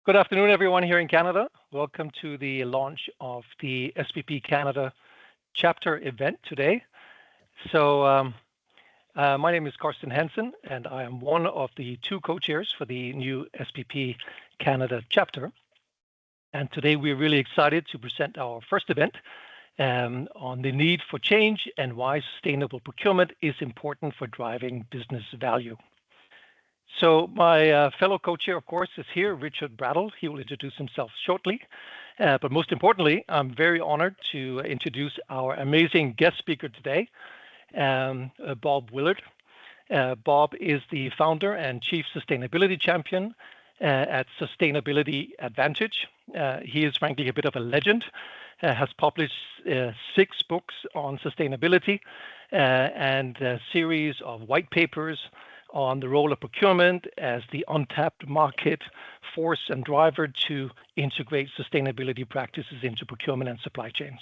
Good afternoon, everyone here in Canada. Welcome to the launch of the SPP Canada Chapter event today. My name is Carsten Hansen, and I am one of the two co-chairs for the new SPP Canada Chapter. And today we're really excited to present our first event on the need for change and why sustainable procurement is important for driving business value. So my fellow co-chair, of course, is here, Richard Brattle. He will introduce himself shortly. But most importantly, I'm very honored to introduce our amazing guest speaker today, Bob Willard. Bob is the founder and chief sustainability champion at Sustainability Advantage. He is frankly a bit of a legend, has published 6 books on sustainability and a series of white papers on the role of procurement as the untapped market force and driver to integrate sustainability practices into procurement and supply chains.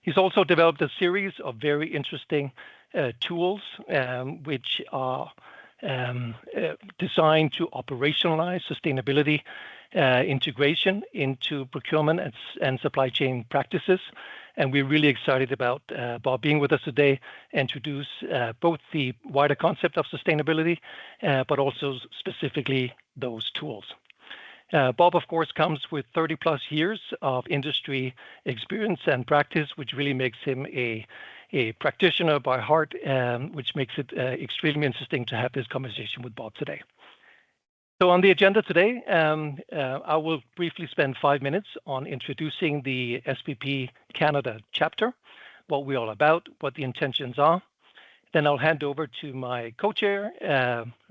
He's also developed a series of very interesting tools which are designed to operationalize sustainability integration into procurement and supply chain practices. And we're really excited about Bob being with us today, introduce both the wider concept of sustainability, but also specifically those tools. Bob, of course, comes with 30 plus years of industry experience and practice, which really makes him a practitioner by heart, which makes it extremely interesting to have this conversation with Bob today. So on the agenda today, I will briefly spend 5 minutes on introducing the SPP Canada Chapter, what we're all about, what the intentions are. Then I'll hand over to my co-chair,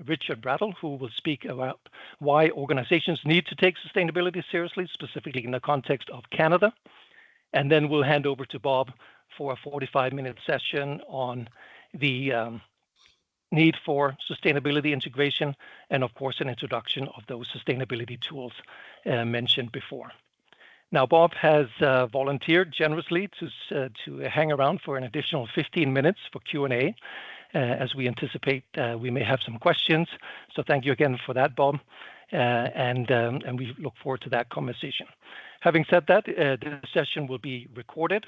Richard Brattle, who will speak about why organizations need to take sustainability seriously, specifically in the context of Canada. And then we'll hand over to Bob for a 45-minute session on the need for sustainability integration, and of course, an introduction of those sustainability tools mentioned before. Now, Bob has volunteered generously to hang around for an additional 15 minutes for Q&A, as we anticipate we may have some questions. So thank you again for that, Bob, and we look forward to that conversation. Having said that, this session will be recorded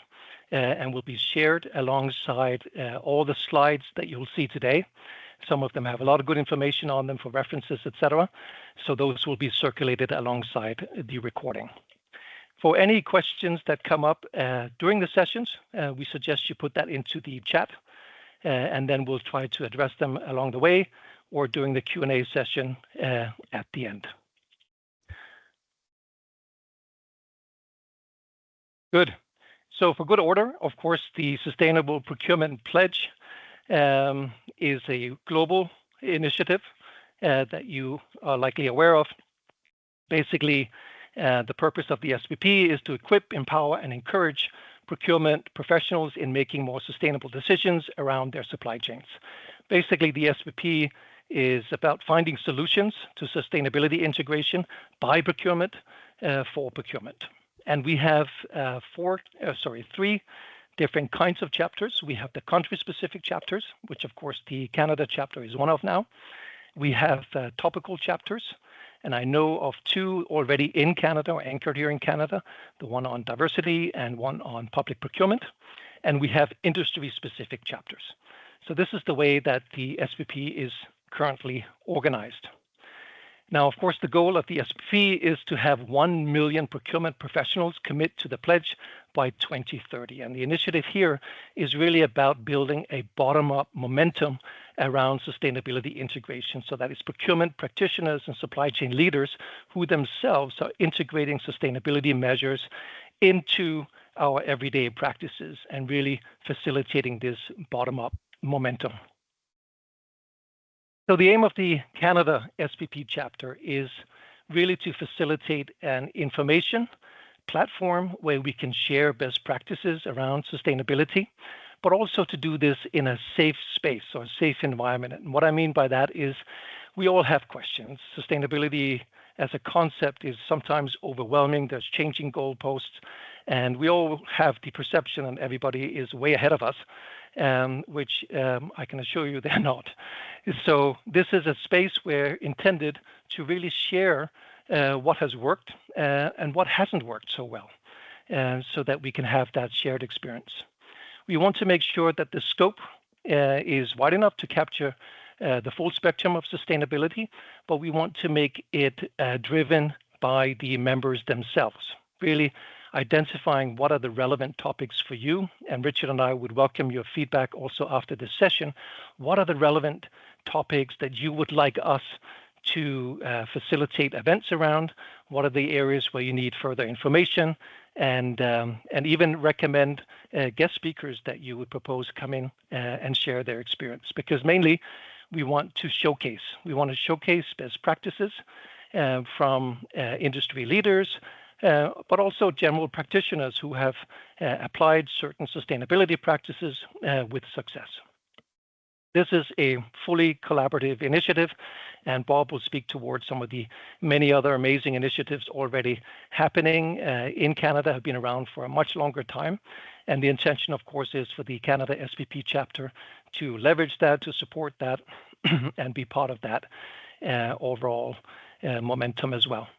and will be shared alongside all the slides that you'll see today. Some of them have a lot of good information on them for references, etc. So those will be circulated alongside the recording. For any questions that come up during the sessions, we suggest you put that into the chat, and then we'll try to address them along the way or during the Q&A session at the end. Good. So for good order, of course, the Sustainable Procurement Pledge is a global initiative that you are likely aware of. Basically, the purpose of the SPP is to equip, empower, and encourage procurement professionals in making more sustainable decisions around their supply chains. Basically, the SPP is about finding solutions to sustainability integration by procurement for procurement. And we have 3 different kinds of chapters. We have the country-specific chapters, which of course the Canada chapter is one of now. We have topical chapters, and I know of 2 already in Canada or anchored here in Canada, the one on diversity and one on public procurement. And we have industry-specific chapters. So this is the way that the SPP is currently organized. Now, of course, the goal of the SPP is to have 1 million procurement professionals commit to the pledge by 2030. And the initiative here is really about building a bottom-up momentum around sustainability integration. So that is procurement practitioners and supply chain leaders who themselves are integrating sustainability measures into our everyday practices and really facilitating this bottom-up momentum. So the aim of the Canada SPP chapter is really to facilitate an information platform where we can share best practices around sustainability, but also to do this in a safe space or a safe environment. And what I mean by that is we all have questions. Sustainability as a concept is sometimes overwhelming. There's changing goalposts, and we all have the perception that everybody is way ahead of us, which I can assure you they're not. So this is a space where intended to really share what has worked and what hasn't worked so well, so that we can have that shared experience. We want to make sure that the scope is wide enough to capture the full spectrum of sustainability, but we want to make it driven by the members themselves, really identifying what are the relevant topics for you. And Richard and I would welcome your feedback also after this session. What are the relevant topics that you would like us to facilitate events around? What are the areas where you need further information? And even recommend guest speakers that you would propose come in and share their experience. Because mainly we want to showcase best practices from industry leaders, but also general practitioners who have applied certain sustainability practices with success. This is a fully collaborative initiative, and Bob will speak towards some of the many other amazing initiatives already happening in Canada, have been around for a much longer time. And the intention, of course, is for the Canada SPP Chapter to leverage that, to support that, and be part of that overall momentum as well.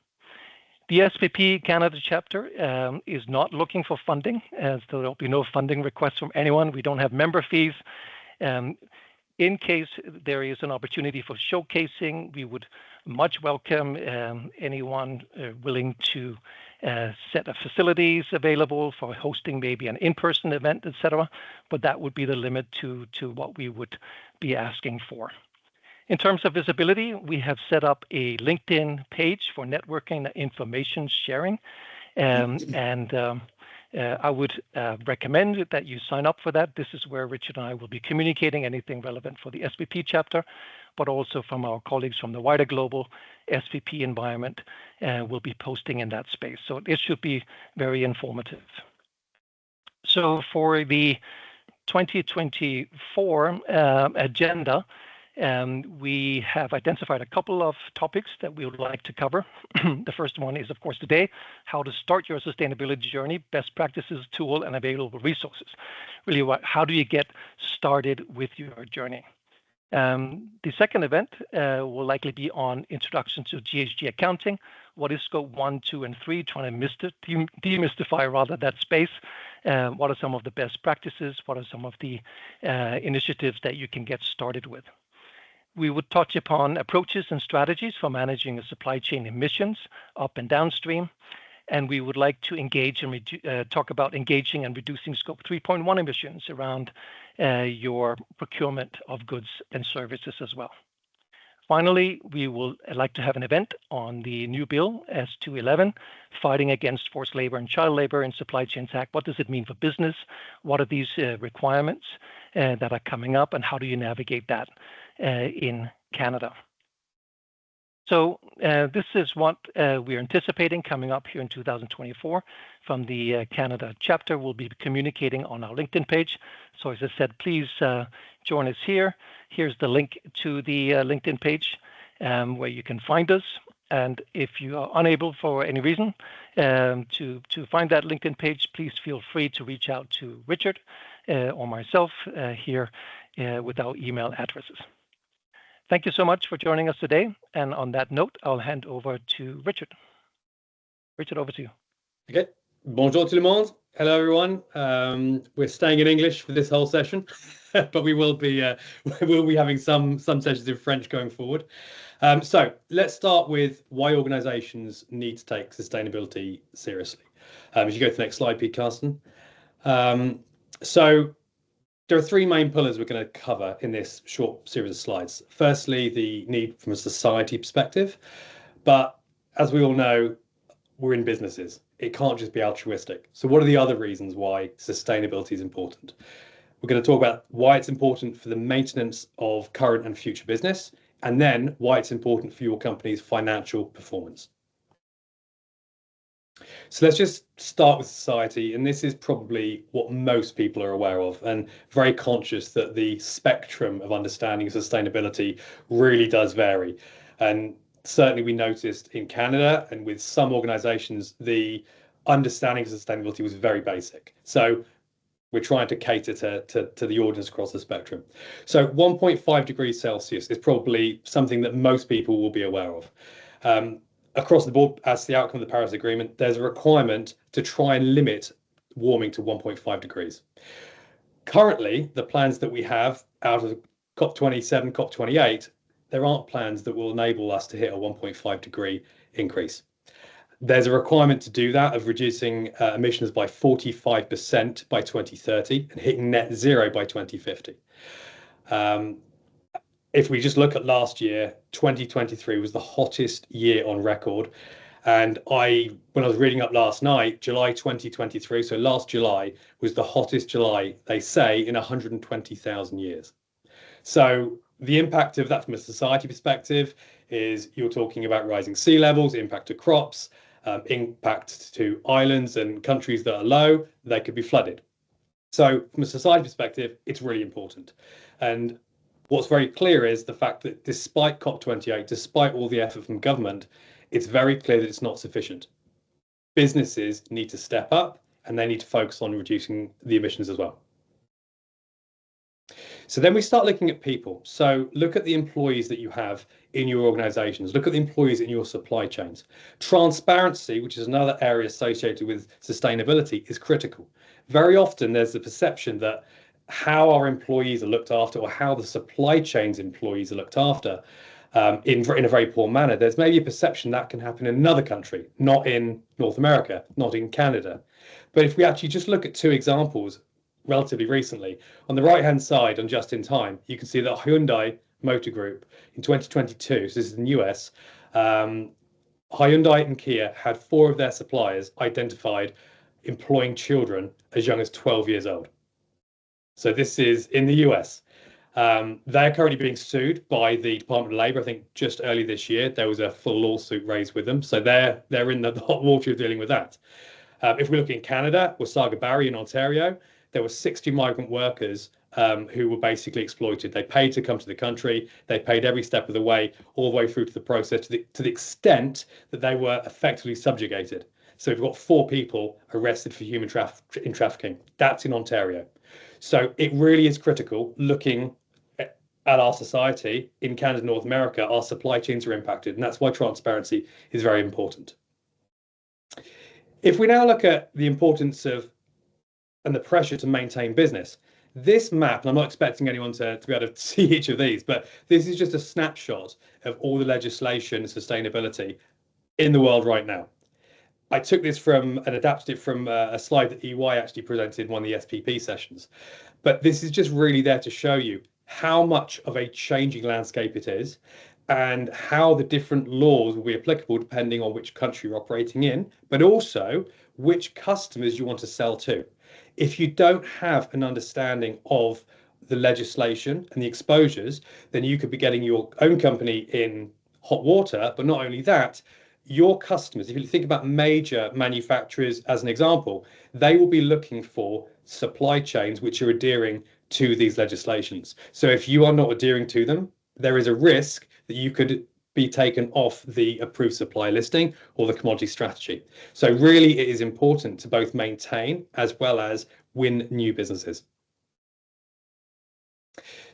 The SPP Canada Chapter is not looking for funding, so there'll be no funding requests from anyone. We don't have member fees. In case there is an opportunity for showcasing, we would much welcome anyone willing to set up facilities available for hosting maybe an in-person event, etc. But that would be the limit to what we would be asking for. In terms of visibility, we have set up a LinkedIn page for networking and information sharing. I would recommend that you sign up for that. This is where Richard and I will be communicating anything relevant for the SPP chapter, but also from our colleagues from the wider global SPP environment will be posting in that space. So it should be very informative. So for the 2024 agenda, we have identified a couple of topics that we would like to cover. The first one is, of course, today, how to start your sustainability journey, best practices, tool, and available resources. Really, how do you get started with your journey? The second event will likely be on introduction to GHG accounting. What is scope 1, 2, and 3? Trying to demystify rather that space. What are some of the best practices? What are some of the initiatives that you can get started with? We would touch upon approaches and strategies for managing a supply chain emissions up and downstream. And we would like to engage and talk about engaging and reducing scope 3.1 emissions around your procurement of goods and services as well. Finally, we will like to have an event on the new bill S211, fighting against forced labor and child labor in Supply Chains Act. What does it mean for business? What are these requirements that are coming up, and how do you navigate that in Canada? So this is what we're anticipating coming up here in 2024 from the Canada chapter. We'll be communicating on our LinkedIn page. So as I said, please join us here. Here's the link to the LinkedIn page where you can find us. And if you are unable for any reason to find that LinkedIn page, please feel free to reach out to Richard or myself here with our email addresses. Thank you so much for joining us today. And on that note, I'll hand over to Richard. Richard, over to you. Okay. Bonjour tout le monde. Hello, everyone. We're staying in English for this whole session, but we will be having some sessions in French going forward. So let's start with why organizations need to take sustainability seriously. If you go to the next slide, Pete, Carsten. So there are three main pillars we're going to cover in this short series of slides. Firstly, the need from a society perspective. But as we all know, we're in businesses. It can't just be altruistic. So what are the other reasons why sustainability is important? We're going to talk about why it's important for the maintenance of current and future business, and then why it's important for your company's financial performance. So let's just start with society, and this is probably what most people are aware of, and very conscious that the spectrum of understanding of sustainability really does vary. And certainly we noticed in Canada and with some organizations, the understanding of sustainability was very basic. So we're trying to cater to the audience across the spectrum. So 1.5 degrees Celsius is probably something that most people will be aware of. across the board, as the outcome of the Paris Agreement, there's a requirement to try and limit warming to 1.5 degrees. Currently, the plans that we have out of COP27, COP28, there aren't plans that will enable us to hit a 1.5 degree increase. There's a requirement to do that of reducing emissions by 45% by 2030 and hitting net zero by 2050. If we just look at last year, 2023 was the hottest year on record. And when I was reading up last night, July 2023, so last July was the hottest July, they say, in 120,000 years. So the impact of that from a society perspective is you're talking about rising sea levels, impact to crops, impact to islands and countries that are low, they could be flooded. So from a society perspective, it's really important. And what's very clear is the fact that despite COP28, despite all the effort from government, it's very clear that it's not sufficient. Businesses need to step up and they need to focus on reducing the emissions as well. So then we start looking at people. So look at the employees that you have in your organizations. Look at the employees in your supply chains. Transparency, which is another area associated with sustainability, is critical. Very often there's the perception that how our employees are looked after or how the supply chain's employees are looked after in a very poor manner. There's maybe a perception that can happen in another country, not in North America, not in Canada. But if we actually just look at two examples relatively recently, on the right-hand side on just in time, you can see that Hyundai Motor Group in 2022, so this is in the US, Hyundai and Kia had 4 of their suppliers identified employing children as young as 12 years old. So this is in the US. They're currently being sued by the Department of Labour. I think just early this year, there was a full lawsuit raised with them. So they're in the hot water of dealing with that. If we look in Canada, Wasaga Barrie in Ontario, there were 60 migrant workers who were basically exploited. They paid to come to the country. They paid every step of the way, all the way through to the process, to the extent that they were effectively subjugated. So we've got 4 people arrested for human trafficking. That's in Ontario. So it really is critical looking at our society in Canada, North America, our supply chains are impacted, and that's why transparency is very important. If we now look at the importance of and the pressure to maintain business, this map, and I'm not expecting anyone to be able to see each of these, but this is just a snapshot of all the legislation and sustainability in the world right now. I took this from and adapted it from a slide that EY actually presented in one of the SPP sessions. But this is just really there to show you how much of a changing landscape it is and how the different laws will be applicable depending on which country you're operating in, but also which customers you want to sell to. If you don't have an understanding of the legislation and the exposures, then you could be getting your own company in hot water. But not only that, your customers, if you think about major manufacturers as an example, they will be looking for supply chains which are adhering to these legislations. So if you are not adhering to them, there is a risk that you could be taken off the approved supply listing or the commodity strategy. So really it is important to both maintain as well as win new businesses.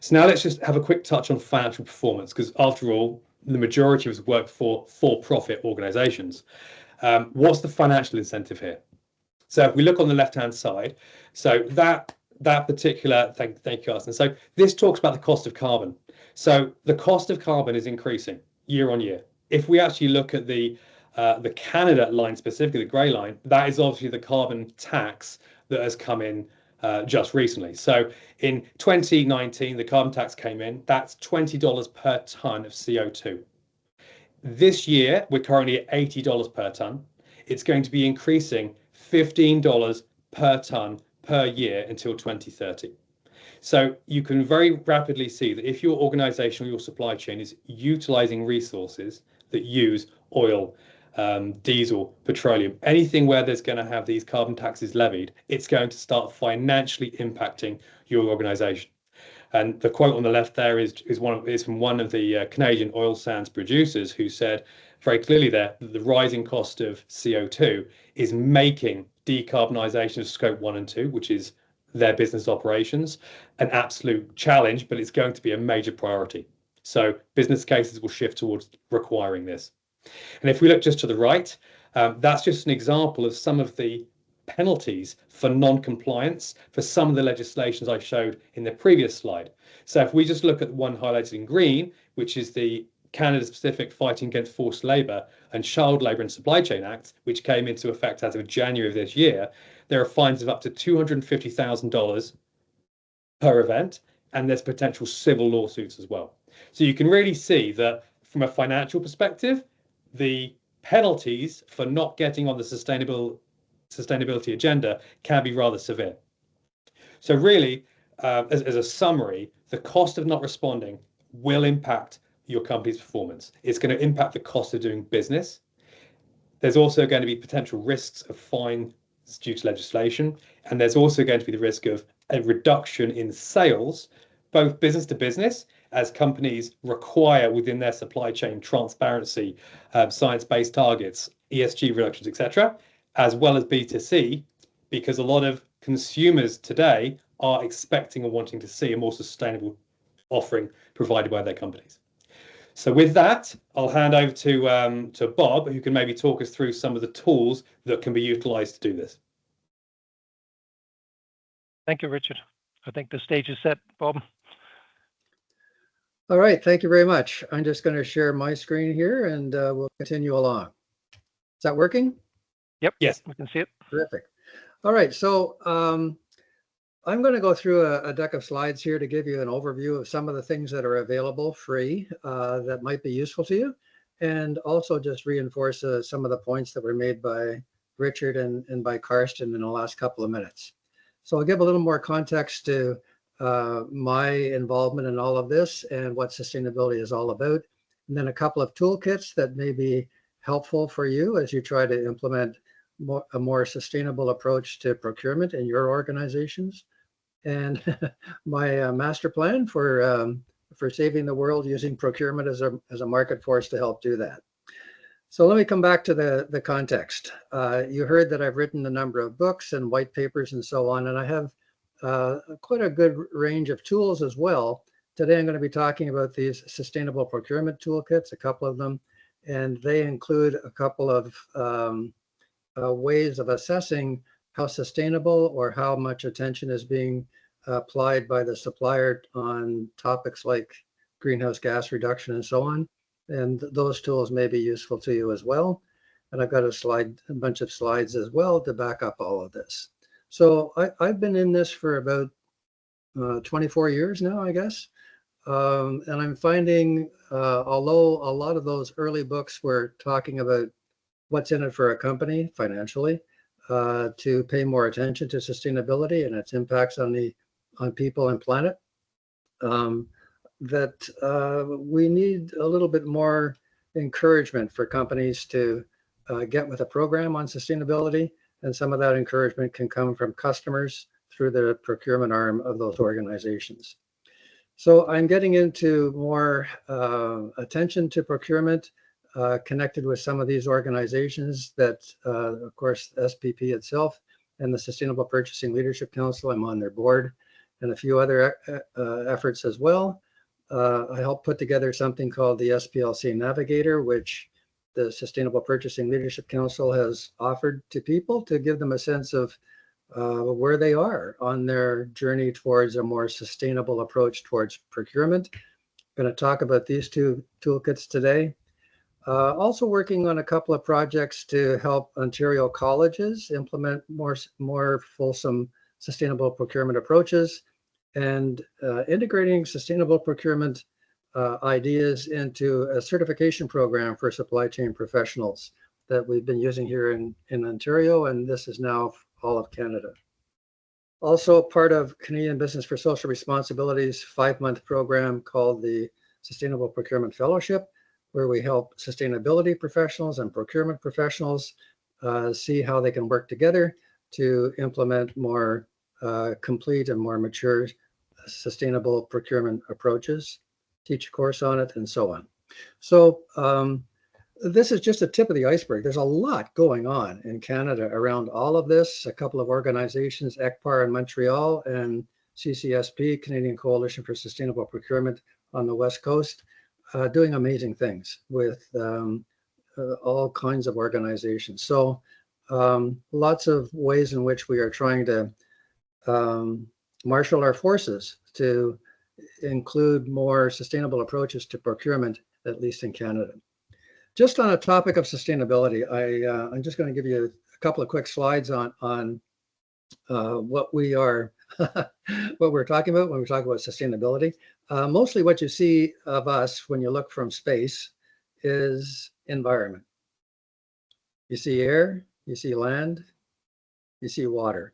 So now let's just have a quick touch on financial performance, because after all, the majority of us work for for-profit organizations. What's the financial incentive here? So if we look on the left-hand side, so that particular, thank you, Carsten. So this talks about the cost of carbon. So the cost of carbon is increasing year on year. If we actually look at the Canada line specifically, the grey line, that is obviously the carbon tax that has come in just recently. So in 2019, the carbon tax came in. That's $20 per tonne of CO2. This year, we're currently at $80 per tonne. It's going to be increasing $15 per tonne per year until 2030. So you can very rapidly see that if your organization or your supply chain is utilizing resources that use oil, diesel, petroleum, anything where there's going to have these carbon taxes levied, it's going to start financially impacting your organization. And the quote on the left there is from one of the Canadian oil sands producers, who said very clearly there that the rising cost of CO2 is making decarbonisation of scope 1 and 2, which is their business operations, an absolute challenge, but it's going to be a major priority. So business cases will shift towards requiring this. And if we look just to the right, that's just an example of some of the penalties for non-compliance for some of the legislations I showed in the previous slide. So if we just look at the one highlighted in green, which is the Canada Specific Fighting Against Forced Labour and Child Labour and Supply Chain Act, which came into effect as of January of this year, there are fines of up to $250,000 per event, and there's potential civil lawsuits as well. So you can really see that from a financial perspective, the penalties for not getting on the sustainability agenda can be rather severe. So really, as a summary, the cost of not responding will impact your company's performance. It's going to impact the cost of doing business. There's also going to be potential risks of fines due to legislation, and there's also going to be the risk of a reduction in sales, both business to business, as companies require within their supply chain transparency, science-based targets, ESG reductions, etc., as well as B2C, because a lot of consumers today are expecting or wanting to see a more sustainable offering provided by their companies. So with that, I'll hand over to Bob, who can maybe talk us through some of the tools that can be utilized to do this. Thank you, Richard. I think the stage is set, Bob. All right, thank you very much. I'm just going to share my screen here and we'll continue along. Is that working? Yep. Yes. We can see it. Terrific. All right, so I'm going to go through a deck of slides here to give you an overview of some of the things that are available free that might be useful to you, and also just reinforce some of the points that were made by Richard and by Carsten in the last couple of minutes. So I'll give a little more context to my involvement in all of this and what sustainability is all about, and then a couple of toolkits that may be helpful for you as you try to implement a more sustainable approach to procurement in your organizations, and my master plan for saving the world using procurement as a market force to help do that. So let me come back to the context. You heard that I've written a number of books and white papers and so on, and I have quite a good range of tools as well. Today I'm going to be talking about these sustainable procurement toolkits, a couple of them, and they include a couple of ways of assessing how sustainable or how much attention is being applied by the supplier on topics like greenhouse gas reduction and so on. And those tools may be useful to you as well. And I've got a bunch of slides as well to back up all of this. So I've been in this for about 24 years now, I guess. And I'm finding, although a lot of those early books were talking about what's in it for a company financially, to pay more attention to sustainability and its impacts on people and planet, that we need a little bit more encouragement for companies to get with a program on sustainability. And some of that encouragement can come from customers through the procurement arm of those organizations. So I'm getting into more attention to procurement, connected with some of these organizations that, of course, SPP itself and the Sustainable Purchasing Leadership Council, I'm on their board, and a few other efforts as well. I helped put together something called the SPLC Navigator, which the Sustainable Purchasing Leadership Council has offered to people to give them a sense of where they are on their journey towards a more sustainable approach towards procurement. I'm going to talk about these two toolkits today. Also working on a couple of projects to help Ontario colleges implement more fulsome sustainable procurement approaches, and integrating sustainable procurement ideas into a certification program for supply chain professionals that we've been using here in Ontario, and this is now all of Canada. Also part of Canadian Business for Social Responsibility's 5-month program called the Sustainable Procurement Fellowship, where we help sustainability professionals and procurement professionals see how they can work together to implement more complete and more mature sustainable procurement approaches, teach a course on it, and so on. So this is just a tip of the iceberg. There's a lot going on in Canada around all of this. A couple of organizations, ECPAR in Montreal and CCSP, Canadian Coalition for Sustainable Procurement on the West Coast, doing amazing things with all kinds of organizations. So lots of ways in which we are trying to marshal our forces to include more sustainable approaches to procurement, at least in Canada. Just on a topic of sustainability, I'm just going to give you a couple of quick slides on what we are, what we're talking about when we talk about sustainability. Mostly what you see of us when you look from space is environment. You see air, you see land, you see water.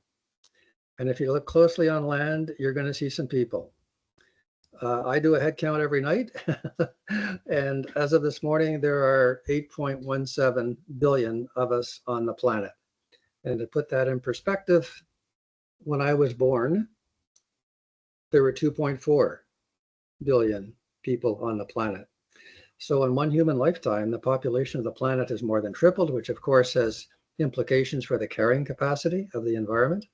And if you look closely on land, you're going to see some people. I do a head count every night. And as of this morning, there are 8.17 billion of us on the planet. And to put that in perspective, when I was born, there were 2.4 billion people on the planet. So in one human lifetime, the population of the planet has more than tripled, which of course has implications for the carrying capacity of the environment.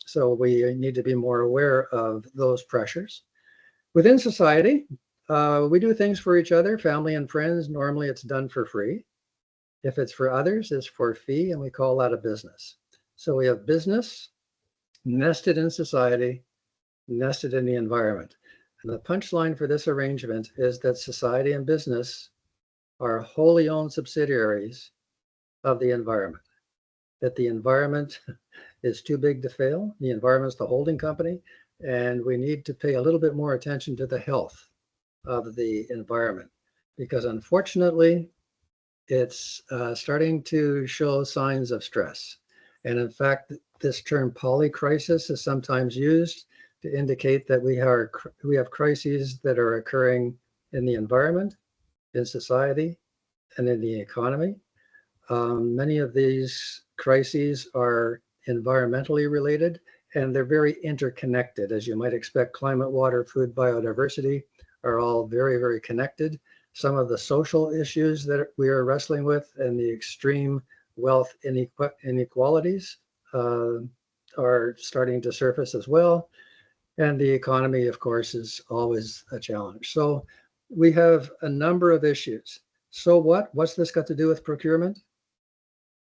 So we need to be more aware of those pressures. Within society, we do things for each other, family and friends. Normally it's done for free. If it's for others, it's for a fee, and we call that a business. So we have business nested in society, nested in the environment. And the punchline for this arrangement is that society and business are wholly owned subsidiaries of the environment, that the environment is too big to fail. The environment is the holding company, and we need to pay a little bit more attention to the health of the environment, because unfortunately, it's starting to show signs of stress. And in fact, this term polycrisis is sometimes used to indicate that we have crises that are occurring in the environment, in society, and in the economy. Many of these crises are environmentally related, and they're very interconnected. As you might expect, climate, water, food, biodiversity are all very, very connected. Some of the social issues that we are wrestling with and the extreme wealth inequalities are starting to surface as well. And the economy, of course, is always a challenge. So we have a number of issues. So what's this got to do with procurement?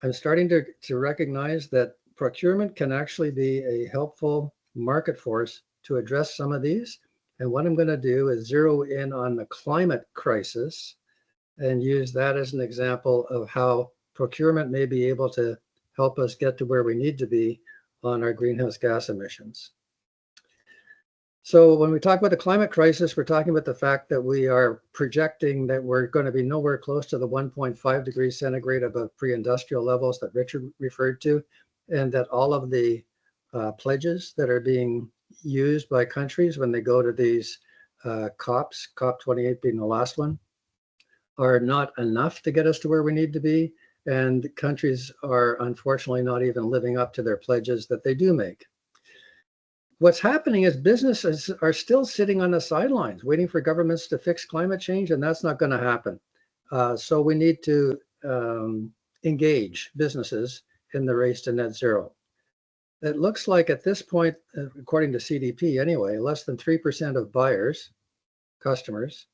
I'm starting to recognize that procurement can actually be a helpful market force to address some of these. And what I'm going to do is zero in on the climate crisis and use that as an example of how procurement may be able to help us get to where we need to be on our greenhouse gas emissions. So when we talk about the climate crisis, we're talking about the fact that we are projecting that we're going to be nowhere close to the 1.5 degrees centigrade above pre-industrial levels that Richard referred to, and that all of the pledges that are being used by countries when they go to these COPs, COP28 being the last one, are not enough to get us to where we need to be. And countries are unfortunately not even living up to their pledges that they do make. What's happening is businesses are still sitting on the sidelines waiting for governments to fix climate change, and that's not going to happen. So we need to engage businesses in the race to net zero. It looks like at this point, according to CDP anyway, less than 3% of buyers, customers,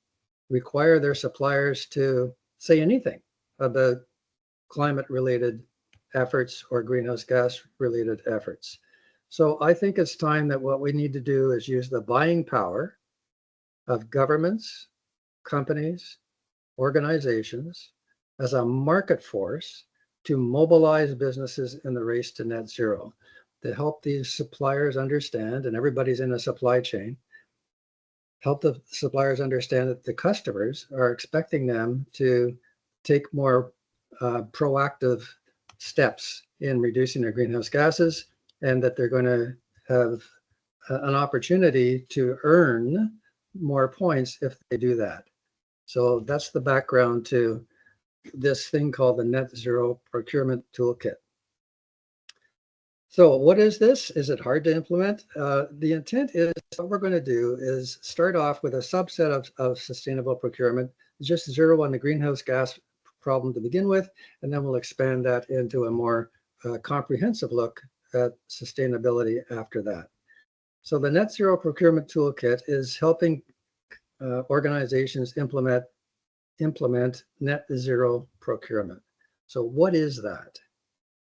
require their suppliers to say anything about climate-related efforts or greenhouse gas-related efforts. So I think it's time that what we need to do is use the buying power of governments, companies, organizations as a market force to mobilize businesses in the race to net zero, to help these suppliers understand, and everybody's in a supply chain, help the suppliers understand that the customers are expecting them to take more proactive steps in reducing their greenhouse gases, and that they're going to have an opportunity to earn more points if they do that. So that's the background to this thing called the Net Zero Procurement Toolkit. So what is this? Is it hard to implement? The intent is, what we're going to do is start off with a subset of sustainable procurement, just zero on the greenhouse gas problem to begin with, and then we'll expand that into a more comprehensive look at sustainability after that. So the Net Zero Procurement Toolkit is helping organizations implement implement net zero procurement. So what is that?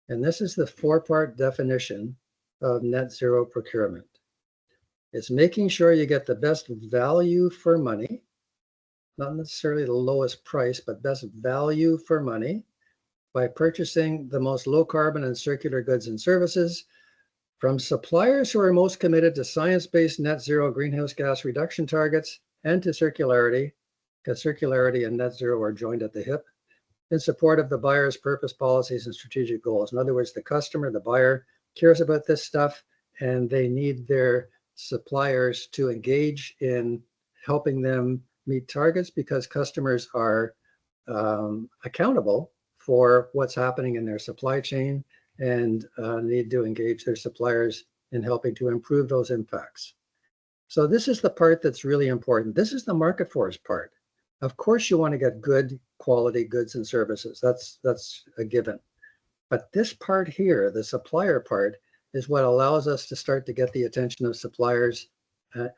And this is the 4-part definition of net zero procurement. It's making sure you get the best value for money, not necessarily the lowest price, but best value for money by purchasing the most low carbon and circular goods and services from suppliers who are most committed to science-based net zero greenhouse gas reduction targets and to circularity, because circularity and net zero are joined at the hip, in support of the buyer's purpose, policies, and strategic goals. In other words, the customer, the buyer, cares about this stuff, and they need their suppliers to engage in helping them meet targets, because customers are accountable for what's happening in their supply chain and need to engage their suppliers in helping to improve those impacts. So this is the part that's really important. This is the market force part. Of course, you want to get good quality goods and services. That's a given. But this part here, the supplier part, is what allows us to start to get the attention of suppliers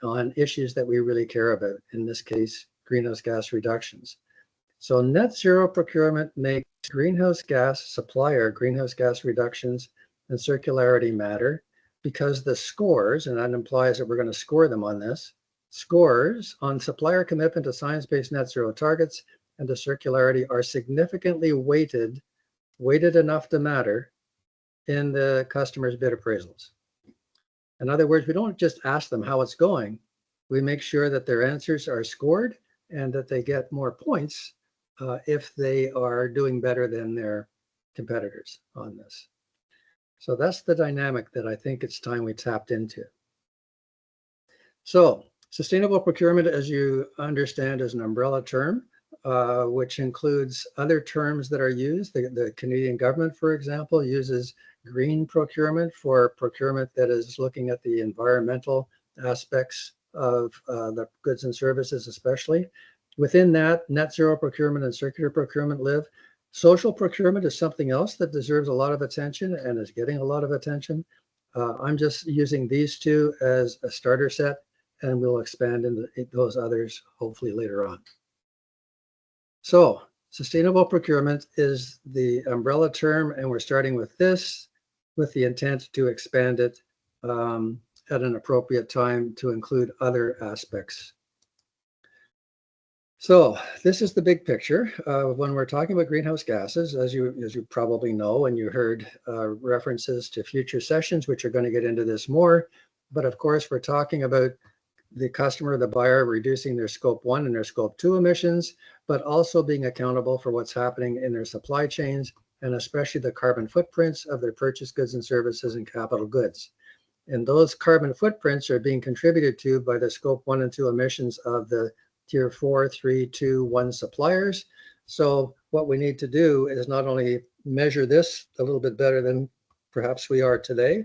on issues that we really care about, in this case, greenhouse gas reductions. So net zero procurement makes greenhouse gas reductions and circularity matter, because the scores, and that implies that we're going to score them on this, scores on supplier commitment to science-based net zero targets and to circularity are significantly weighted enough to matter in the customer's bid appraisals. In other words, we don't just ask them how it's going. We make sure that their answers are scored and that they get more points if they are doing better than their competitors on this. So that's the dynamic that I think it's time we tapped into. So sustainable procurement, as you understand, is an umbrella term, which includes other terms that are used. The Canadian government, for example, uses green procurement for procurement that is looking at the environmental aspects of the goods and services, especially. Within that, net zero procurement and circular procurement live. Social procurement is something else that deserves a lot of attention and is getting a lot of attention. I'm just using these two as a starter set, and we'll expand into those others hopefully later on. So sustainable procurement is the umbrella term, and we're starting with this with the intent to expand it at an appropriate time to include other aspects. So this is the big picture. When we're talking about greenhouse gases, as you probably know, and you heard references to future sessions, which are going to get into this more. But of course, we're talking about the customer, the buyer, reducing their scope 1 and their scope 2 emissions, but also being accountable for what's happening in their supply chains, and especially the carbon footprints of their purchased goods and services and capital goods. And those carbon footprints are being contributed to by the scope 1 and 2 emissions of the tier 4, 3, 2, 1 suppliers. So what we need to do is not only measure this a little bit better than perhaps we are today,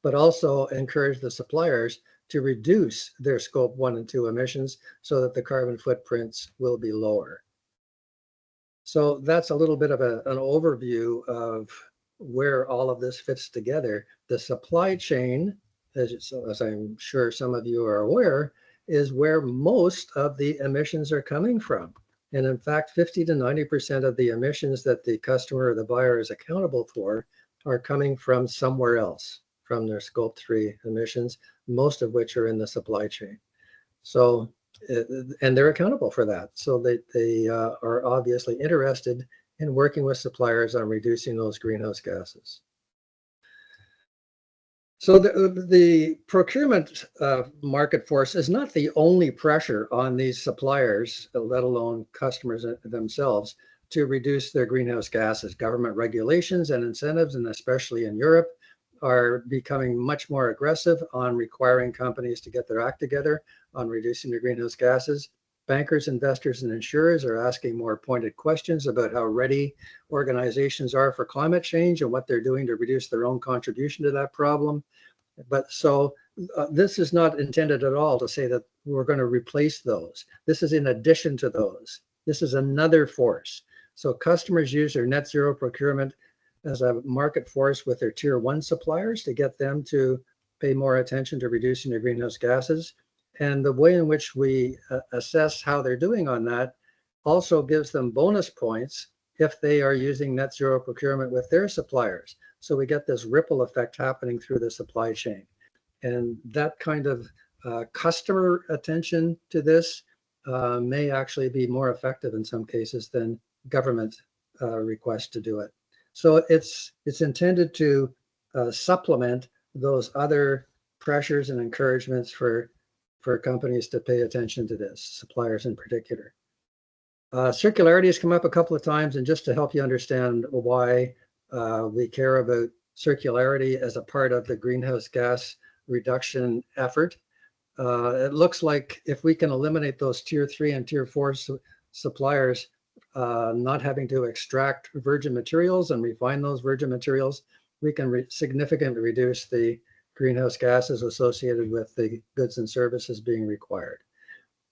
but also encourage the suppliers to reduce their scope 1 and 2 emissions so that the carbon footprints will be lower. So that's a little bit of an overview of where all of this fits together. The supply chain, as I'm sure some of you are aware, is where most of the emissions are coming from. And in fact, 50 to 90% of the emissions that the customer or the buyer is accountable for are coming from somewhere else, from their scope 3 emissions, most of which are in the supply chain. So, and they're accountable for that. So they are obviously interested in working with suppliers on reducing those greenhouse gases. So the procurement market force is not the only pressure on these suppliers, let alone customers themselves, to reduce their greenhouse gases. Government regulations and incentives, and especially in Europe, are becoming much more aggressive on requiring companies to get their act together on reducing their greenhouse gases. Bankers, investors, and insurers are asking more pointed questions about how ready organizations are for climate change and what they're doing to reduce their own contribution to that problem. But so this is not intended at all to say that we're going to replace those. This is in addition to those. This is another force. So customers use their net zero procurement as a market force with their tier 1 suppliers to get them to pay more attention to reducing their greenhouse gases. And the way in which we assess how they're doing on that also gives them bonus points if they are using net zero procurement with their suppliers. So we get this ripple effect happening through the supply chain. And that kind of customer attention to this may actually be more effective in some cases than government requests to do it. So it's intended to supplement those other pressures and encouragements for companies to pay attention to this, suppliers in particular. Circularity has come up a couple of times, and just to help you understand why we care about circularity as a part of the greenhouse gas reduction effort, it looks like if we can eliminate those tier 3 and tier 4 suppliers not having to extract virgin materials and refine those virgin materials, we can significantly reduce the greenhouse gases associated with the goods and services being required.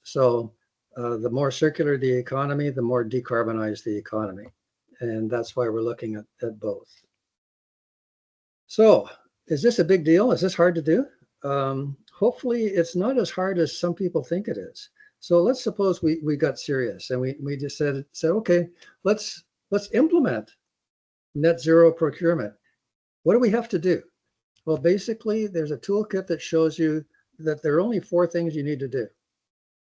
So the more circular the economy, the more decarbonized the economy. And that's why we're looking at both. So is this a big deal? Is this hard to do? Hopefully it's not as hard as some people think it is. So let's suppose we got serious and we just said, okay, let's implement net zero procurement. What do we have to do? Well, basically, there's a toolkit that shows you that there are only 4 things you need to do.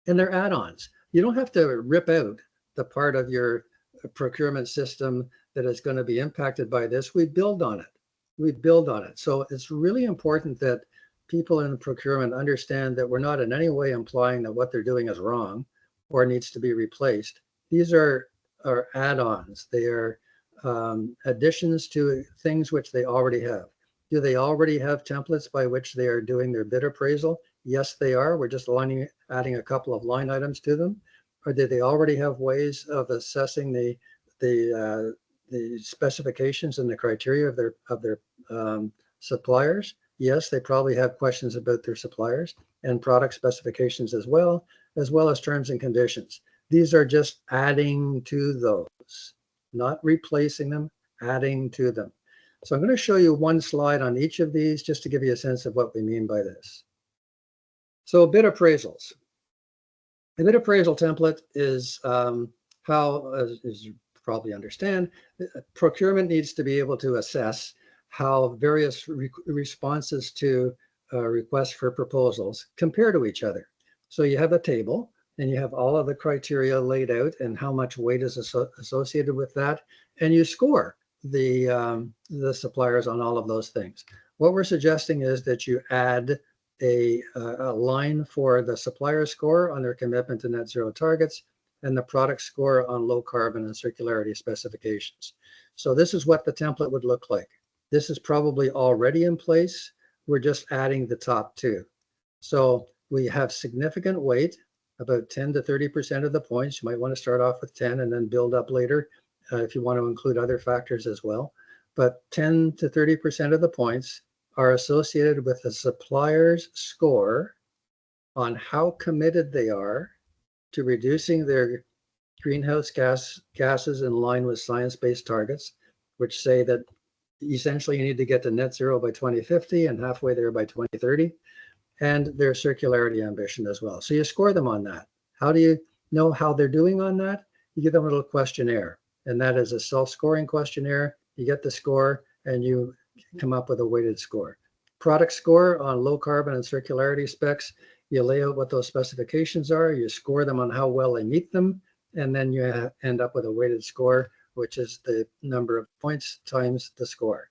And they're add-ons. You don't have to rip out the part of your procurement system that is going to be impacted by this. We build on it. We build on it. So it's really important that people in procurement understand that we're not in any way implying that what they're doing is wrong or needs to be replaced. These are add-ons. They are additions to things which they already have. Do they already have templates by which they are doing their bid appraisal? Yes, they are. We're just adding a couple of line items to them. Or do they already have ways of assessing the specifications and the criteria of their suppliers? Yes, they probably have questions about their suppliers and product specifications as well as terms and conditions. These are just adding to those, not replacing them, adding to them. So I'm going to show you one slide on each of these just to give you a sense of what we mean by this. So bid appraisals. A bid appraisal template is how, as you probably understand, procurement needs to be able to assess how various responses to requests for proposals compare to each other. So you have a table and you have all of the criteria laid out and how much weight is associated with that, and you score the suppliers on all of those things. What we're suggesting is that you add a line for the supplier score on their commitment to net zero targets and the product score on low carbon and circularity specifications. So this is what the template would look like. This is probably already in place. We're just adding the top 2. So we have significant weight, about 10 to 30% of the points. You might want to start off with 10 and then build up later if you want to include other factors as well. But 10 to 30% of the points are associated with the supplier's score on how committed they are to reducing their greenhouse gases in line with science-based targets, which say that essentially you need to get to net zero by 2050 and halfway there by 2030, and their circularity ambition as well. So you score them on that. How do you know how they're doing on that? You give them a little questionnaire, and that is a self-scoring questionnaire. You get the score and you come up with a weighted score. Product score on low carbon and circularity specs, you lay out what those specifications are, you score them on how well they meet them, and then you end up with a weighted score, which is the number of points times the score.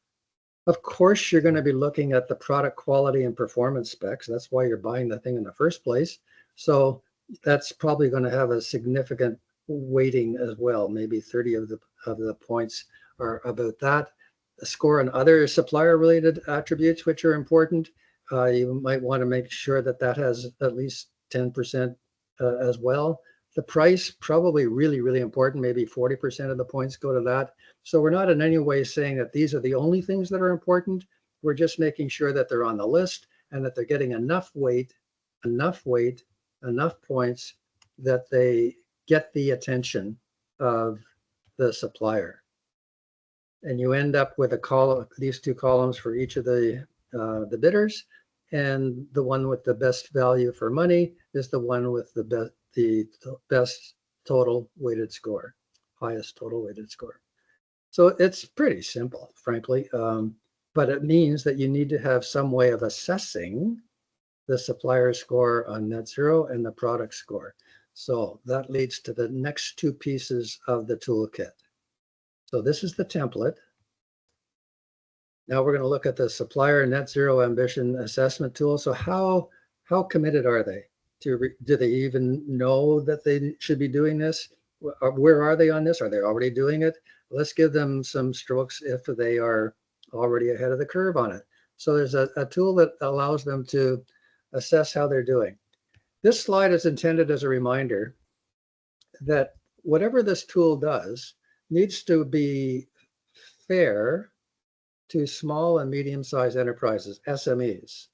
Of course, you're going to be looking at the product quality and performance specs. That's why you're buying the thing in the first place. So that's probably going to have a significant weighting as well. Maybe 30 of the points are about that. A score on other supplier-related attributes, which are important. You might want to make sure that that has at least 10% as well. The price, probably really, really important. Maybe 40% of the points go to that. So we're not in any way saying that these are the only things that are important. We're just making sure that they're on the list and that they're getting enough weight, enough points that they get the attention of the supplier. And you end up with a column, these 2 columns for each of the bidders, and the one with the best value for money is the one with the best total weighted score, highest total weighted score. So it's pretty simple, frankly, but it means that you need to have some way of assessing the supplier score on net zero and the product score. So that leads to the next two pieces of the toolkit. So this is the template. Now we're going to look at the supplier net zero ambition assessment tool. So how committed are they? Do they even know that they should be doing this? Where are they on this? Are they already doing it? Let's give them some strokes if they are already ahead of the curve on it. So there's a tool that allows them to assess how they're doing. This slide is intended as a reminder that whatever this tool does needs to be fair to small and medium-sized enterprises, SMEs.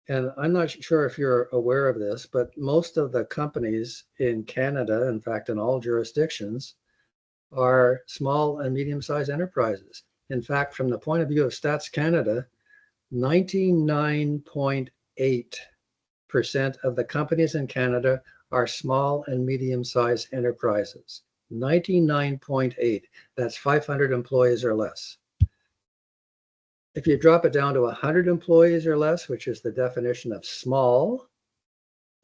And I'm not sure if you're aware of this, but most of the companies in Canada, in fact, in all jurisdictions, are small and medium-sized enterprises. In fact, from the point of view of Stats Canada, 99.8% of the companies in Canada are small and medium-sized enterprises. 99.8, that's 500 employees or less. If you drop it down to 100 employees or less, which is the definition of small,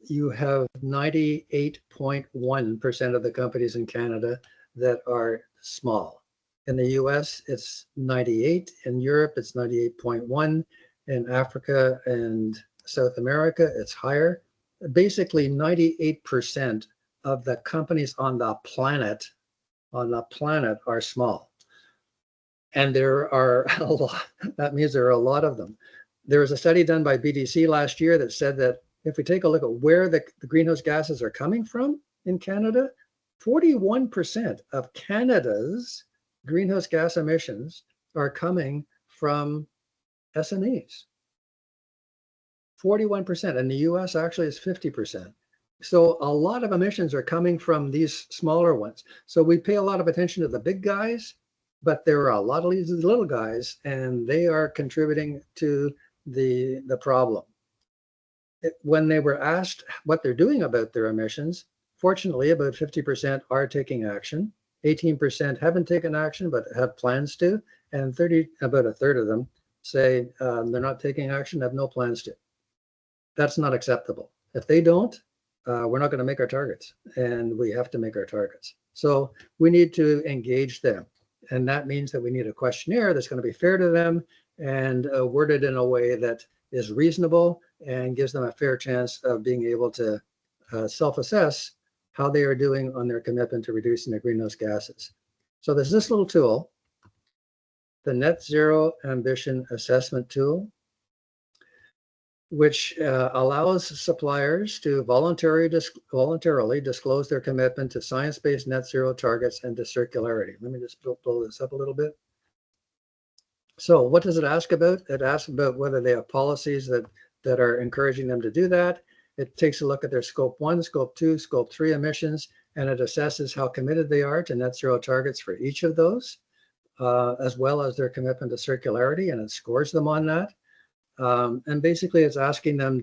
you have 98.1% of the companies in Canada that are small. In the US, it's 98. In Europe, it's 98.1. In Africa and South America, it's higher. Basically, 98% of the companies on the planet are small. And there are a lot. That means there are a lot of them. There was a study done by BDC last year that said that if we take a look at where the greenhouse gases are coming from in Canada, 41% of Canada's greenhouse gas emissions are coming from SMEs. 41%. In the US, actually, it's 50%. So a lot of emissions are coming from these smaller ones. So we pay a lot of attention to the big guys, but there are a lot of these little guys, and they are contributing to the problem. When they were asked what they're doing about their emissions, fortunately, about 50% are taking action. 18% haven't taken action, but have plans to. And about a third of them say they're not taking action, have no plans to. That's not acceptable. If they don't, we're not going to make our targets, and we have to make our targets. So we need to engage them. And that means that we need a questionnaire that's going to be fair to them and worded in a way that is reasonable and gives them a fair chance of being able to self-assess how they are doing on their commitment to reducing their greenhouse gases. So there's this little tool, the Net Zero Ambition Assessment Tool, which allows suppliers to voluntarily disclose their commitment to science-based net zero targets and to circularity. Let me just blow this up a little bit. So what does it ask about? It asks about whether they have policies that are encouraging them to do that. It takes a look at their scope 1, scope 2, scope 3 emissions, and it assesses how committed they are to net zero targets for each of those, as well as their commitment to circularity, and it scores them on that. And basically it's asking them,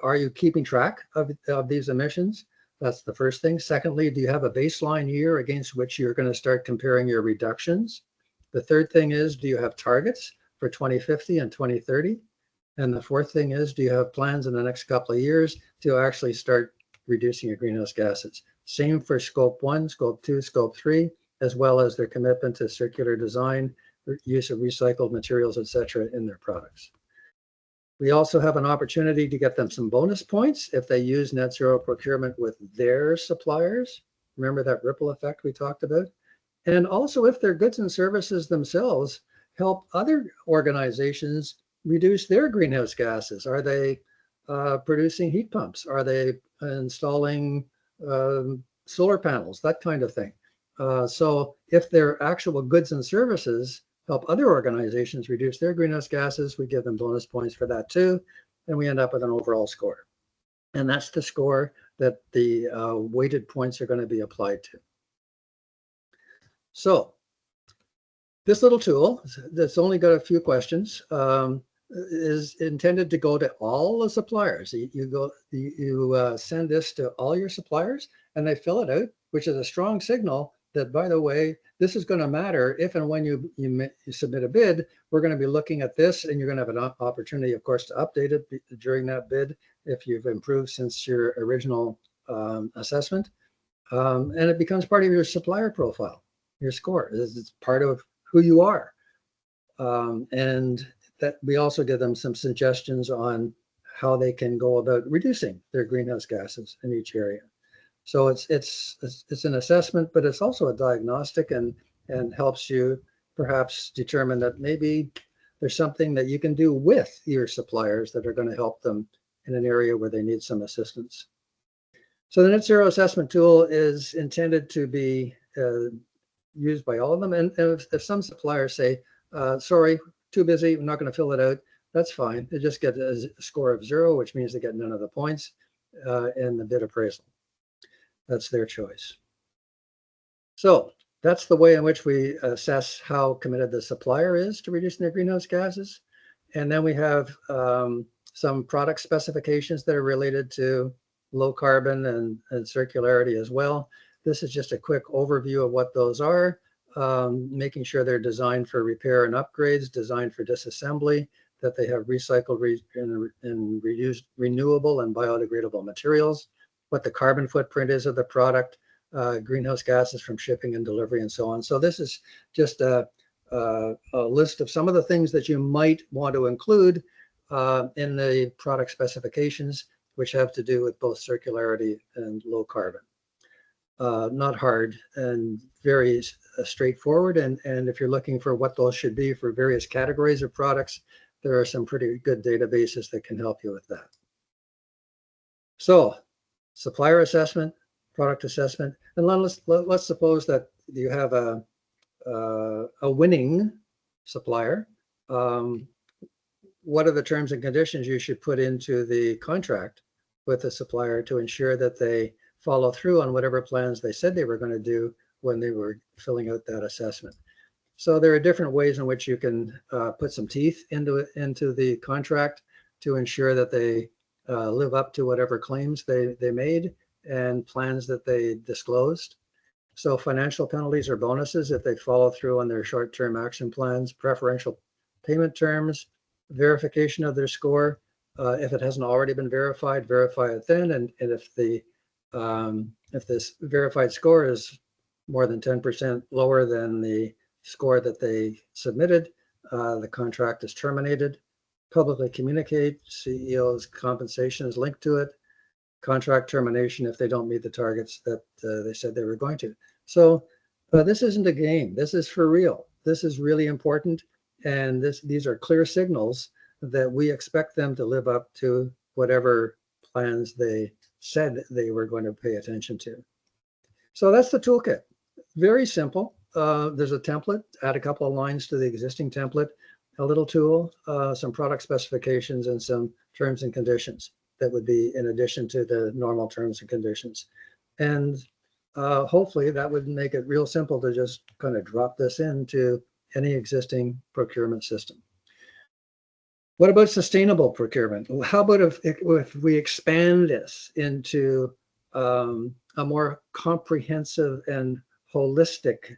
are you keeping track of these emissions? That's the first thing. Secondly, do you have a baseline year against which you're going to start comparing your reductions? The third thing is, do you have targets for 2050 and 2030? And the fourth thing is, do you have plans in the next couple of years to actually start reducing your greenhouse gases? Same for scope 1, scope 2, scope 3, as well as their commitment to circular design, use of recycled materials, etc., in their products. We also have an opportunity to get them some bonus points if they use net zero procurement with their suppliers. Remember that ripple effect we talked about? And also if their goods and services themselves help other organizations reduce their greenhouse gases. Are they producing heat pumps? Are they installing solar panels? That kind of thing. So if their actual goods and services help other organizations reduce their greenhouse gases, we give them bonus points for that too, and we end up with an overall score. And that's the score that the weighted points are going to be applied to. So this little tool that's only got a few questions. is intended to go to all the suppliers. You send this to all your suppliers, and they fill it out, which is a strong signal that, by the way, this is going to matter if and when you submit a bid. We're going to be looking at this, and you're going to have an opportunity, of course, to update it during that bid if you've improved since your original assessment. And it becomes part of your supplier profile, your score. It's part of who you are. And that we also give them some suggestions on how they can go about reducing their greenhouse gases in each area. So it's an assessment, but it's also a diagnostic and helps you perhaps determine that maybe there's something that you can do with your suppliers that are going to help them in an area where they need some assistance. So the Net Zero Assessment Tool is intended to be used by all of them. And if some suppliers say, sorry, too busy, I'm not going to fill it out, that's fine. They just get a score of 0, which means they get none of the points in the bid appraisal. That's their choice. So that's the way in which we assess how committed the supplier is to reducing their greenhouse gases. And then we have some product specifications that are related to low carbon and circularity as well. This is just a quick overview of what those are, making sure they're designed for repair and upgrades, designed for disassembly, that they have recycled and reused renewable and biodegradable materials, what the carbon footprint is of the product, greenhouse gases from shipping and delivery, and so on. So this is just a list of some of the things that you might want to include in the product specifications, which have to do with both circularity and low carbon. Not hard and very straightforward. And if you're looking for what those should be for various categories of products, there are some pretty good databases that can help you with that. So supplier assessment, product assessment, and let's suppose that you have a winning supplier. What are the terms and conditions you should put into the contract with the supplier to ensure that they follow through on whatever plans they said they were going to do when they were filling out that assessment? So there are different ways in which you can put some teeth into the contract to ensure that they live up to whatever claims they made and plans that they disclosed. So financial penalties or bonuses if they follow through on their short-term action plans, preferential payment terms, verification of their score. If it hasn't already been verified, verify it then. And if this verified score is more than 10% lower than the score that they submitted, the contract is terminated. Publicly communicate, CEO's compensation is linked to it. Contract termination if they don't meet the targets that they said they were going to. So this isn't a game. This is for real. This is really important. And these are clear signals that we expect them to live up to whatever plans they said they were going to pay attention to. So that's the toolkit. Very simple. There's a template, add a couple of lines to the existing template, a little tool, some product specifications, and some terms and conditions that would be in addition to the normal terms and conditions. And hopefully that would make it real simple to just kind of drop this into any existing procurement system. What about sustainable procurement? How about if we expand this into a more comprehensive and holistic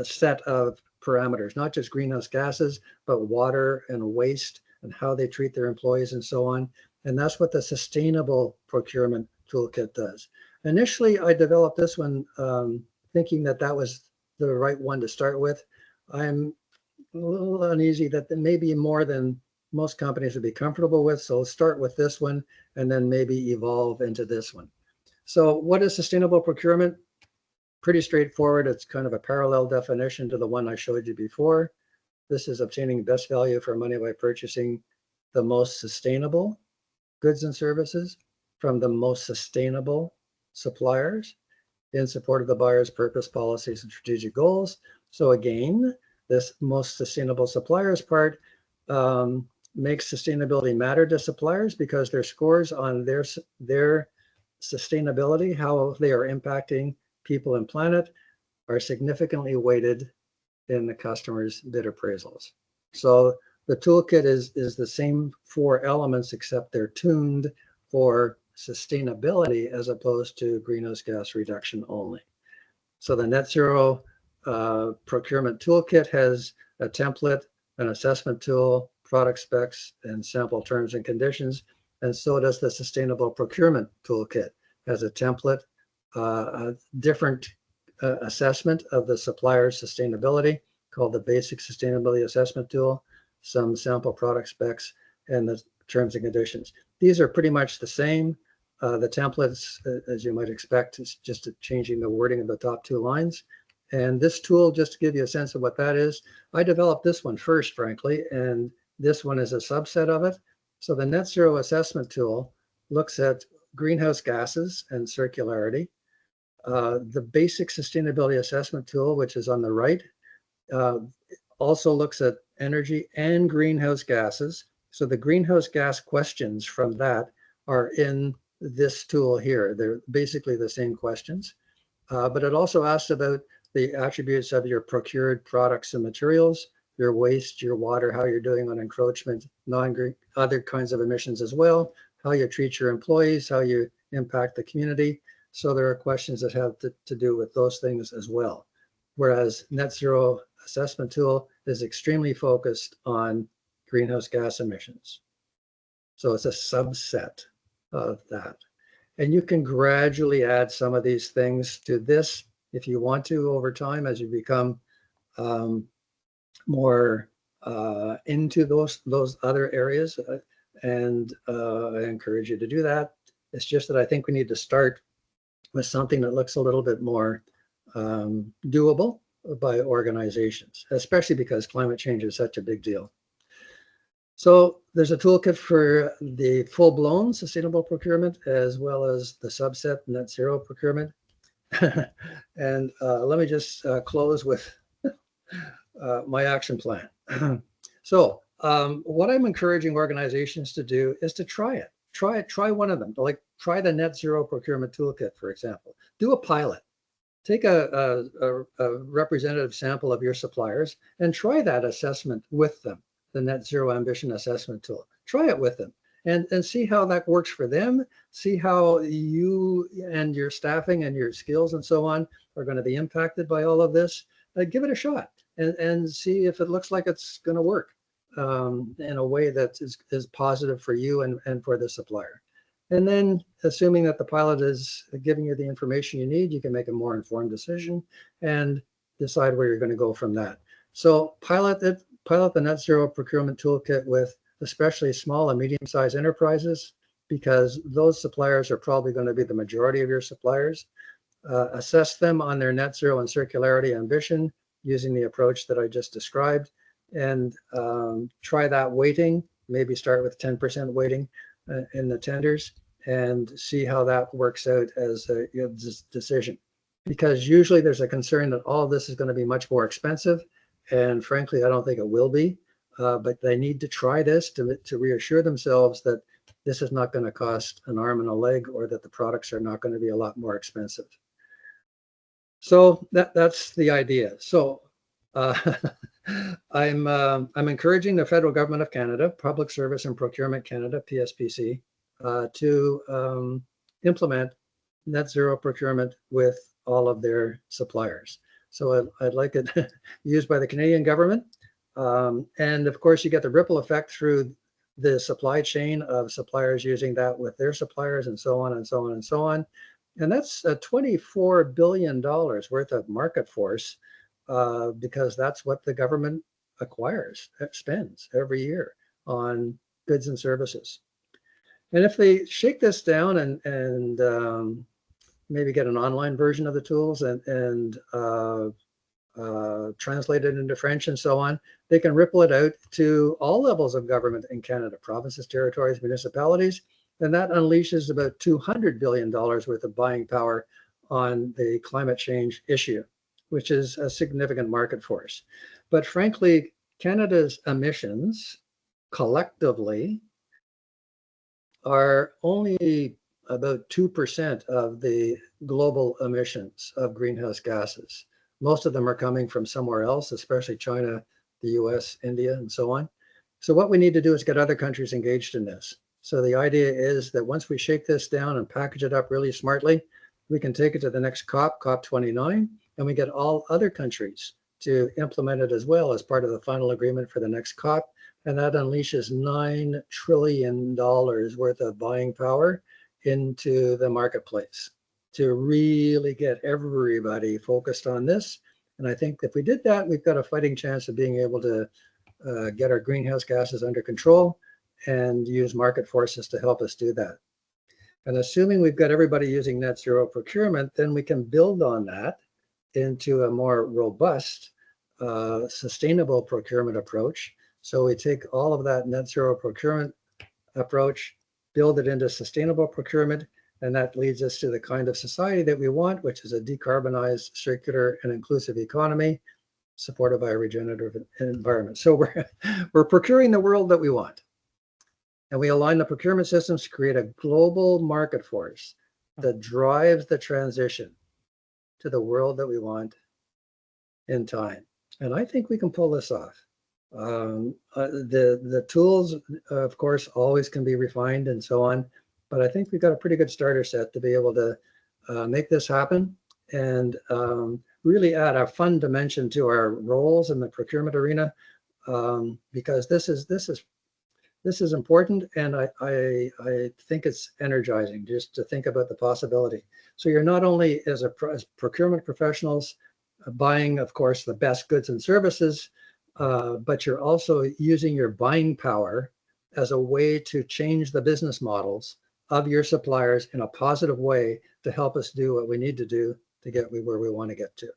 set of parameters, not just greenhouse gases, but water and waste and how they treat their employees and so on. And that's what the Sustainable Procurement Toolkit does. Initially, I developed this one thinking that was the right one to start with. I'm a little uneasy that there may be more than most companies would be comfortable with. So let's start with this one and then maybe evolve into this one. So what is sustainable procurement? Pretty straightforward. It's kind of a parallel definition to the one I showed you before. This is obtaining best value for money by purchasing the most sustainable goods and services from the most sustainable suppliers in support of the buyer's purpose, policies, and strategic goals. So again, this most sustainable suppliers part makes sustainability matter to suppliers because their scores on their sustainability, how they are impacting people and planet, are significantly weighted in the customer's bid appraisals. So the toolkit is the same 4 elements, except they're tuned for sustainability as opposed to greenhouse gas reduction only. So the Net Zero Procurement Toolkit has a template, an assessment tool, product specs, and sample terms and conditions. And so does the Sustainable Procurement Toolkit, has a template, a different assessment of the supplier's sustainability called the Basic Sustainability Assessment Tool, some sample product specs, and the terms and conditions. These are pretty much the same. The templates, as you might expect, is just changing the wording of the top 2 lines. And this tool, just to give you a sense of what that is, I developed this one first, frankly, and this one is a subset of it. So the Net Zero Assessment Tool looks at greenhouse gases and circularity. The Basic Sustainability Assessment Tool, which is on the right, also looks at energy and greenhouse gases. So the greenhouse gas questions from that are in this tool here. They're basically the same questions, but it also asks about the attributes of your procured products and materials, your waste, your water, how you're doing on encroachment, other kinds of emissions as well, how you treat your employees, how you impact the community. So there are questions that have to do with those things as well. Whereas Net Zero Assessment Tool is extremely focused on greenhouse gas emissions. So it's a subset of that. And you can gradually add some of these things to this if you want to over time as you become more into those other areas. And I encourage you to do that. It's just that I think we need to start with something that looks a little bit more doable by organizations, especially because climate change is such a big deal. So there's a toolkit for the full-blown sustainable procurement as well as the subset net zero procurement. And let me just close with my action plan. So what I'm encouraging organizations to do is to try it. Try one of them. Like try the Net Zero Procurement Toolkit, for example. Do a pilot. Take a representative sample of your suppliers and try that assessment with them, the Net Zero Ambition Assessment Tool. Try it with them and see how that works for them. See how you and your staffing and your skills and so on are going to be impacted by all of this. Give it a shot and see if it looks like it's going to work in a way that is positive for you and for the supplier. And then assuming that the pilot is giving you the information you need, you can make a more informed decision and decide where you're going to go from that. So pilot the Net Zero Procurement Toolkit with especially small and medium-sized enterprises, because those suppliers are probably going to be the majority of your suppliers. Assess them on their net zero and circularity ambition using the approach that I just described, and try that weighting. Maybe start with 10% weighting in the tenders and see how that works out as a decision. Because usually there's a concern that all of this is going to be much more expensive, and frankly, I don't think it will be. But they need to try this to reassure themselves that this is not going to cost an arm and a leg, or that the products are not going to be a lot more expensive. So that's the idea. So I'm encouraging the federal government of Canada, Public Service and Procurement Canada, PSPC, to implement net zero procurement with all of their suppliers. So I'd like it used by the Canadian government. And of course, you get the ripple effect through the supply chain of suppliers using that with their suppliers, and so on and so on and so on. And that's a $24 billion worth of market force, because that's what the government spends every year on goods and services. And if they shake this down and maybe get an online version of the tools and translate it into French and so on, they can ripple it out to all levels of government in Canada, provinces, territories, municipalities, and that unleashes about $200 billion worth of buying power on the climate change issue, which is a significant market force. But frankly, Canada's emissions collectively are only about 2% of the global emissions of greenhouse gases. Most of them are coming from somewhere else, especially China, the US, India, and so on. So what we need to do is get other countries engaged in this. So the idea is that once we shake this down and package it up really smartly, we can take it to the next COP, COP29, and we get all other countries to implement it as well as part of the final agreement for the next COP. And that unleashes $9 trillion worth of buying power into the marketplace to really get everybody focused on this. And I think if we did that, we've got a fighting chance of being able to get our greenhouse gases under control and use market forces to help us do that. And assuming we've got everybody using net zero procurement, then we can build on that into a more robust, sustainable procurement approach. So we take all of that net zero procurement approach, build it into sustainable procurement, and that leads us to the kind of society that we want, which is a decarbonized, circular, and inclusive economy supported by a regenerative environment. So we're procuring the world that we want. And we align the procurement systems to create a global market force that drives the transition to the world that we want in time. And I think we can pull this off. The tools, of course, always can be refined and so on, but I think we've got a pretty good starter set to be able to make this happen and really add a fun dimension to our roles in the procurement arena, because this is important, and I think it's energizing just to think about the possibility. So you're not only as procurement professionals buying, of course, the best goods and services, but you're also using your buying power as a way to change the business models of your suppliers in a positive way to help us do what we need to do to get where we want to get to.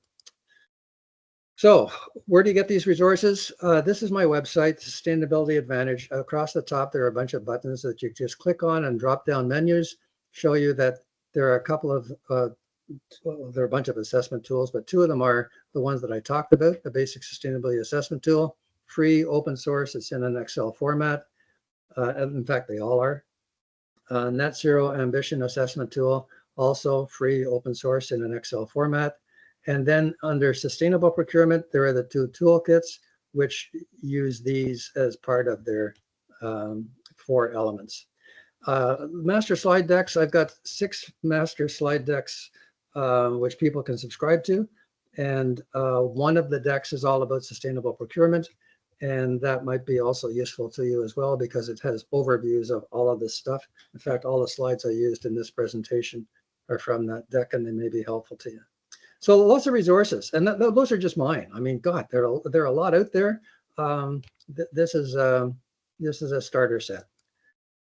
So where do you get these resources? This is my website, Sustainability Advantage. Across the top, there are a bunch of buttons that you just click on, and drop-down menus show you that there are a couple of, there are a bunch of assessment tools, but two of them are the ones that I talked about, the basic sustainability assessment tool, free, open source, it's in an Excel format. In fact, they all are. Net Zero Ambition Assessment Tool, also free, open source in an Excel format. And then under sustainable procurement, there are the two toolkits, which use these as part of their 4 elements. Master slide decks, I've got 6 master slide decks, which people can subscribe to. And one of the decks is all about sustainable procurement. And that might be also useful to you as well, because it has overviews of all of this stuff. In fact, all the slides I used in this presentation are from that deck, and they may be helpful to you. So lots of resources, and those are just mine. I mean, God, there are a lot out there. This is a starter set.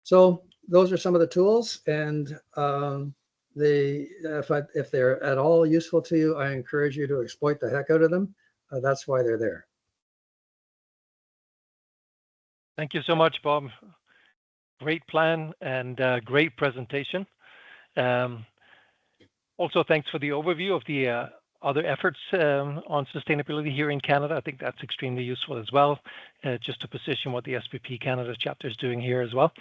So those are some of the tools, and if they're at all useful to you, I encourage you to exploit the heck out of them. That's why they're there. Thank you so much, Bob. Great plan and great presentation. Also, thanks for the overview of the other efforts on sustainability here in Canada. I think that's extremely useful as well, just to position what the SPP Canada Chapter is doing here as well.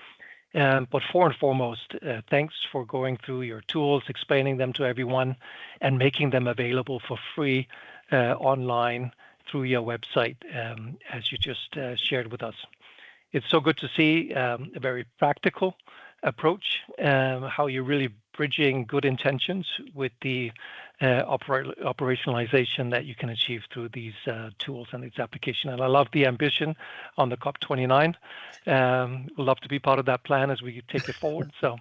But for and foremost, thanks for going through your tools, explaining them to everyone, and making them available for free online through your website, as you just shared with us. It's so good to see a very practical approach, how you're really bridging good intentions with the operationalization that you can achieve through these tools and its application. And I love the ambition on the COP29. We'd love to be part of that plan as we take it forward. So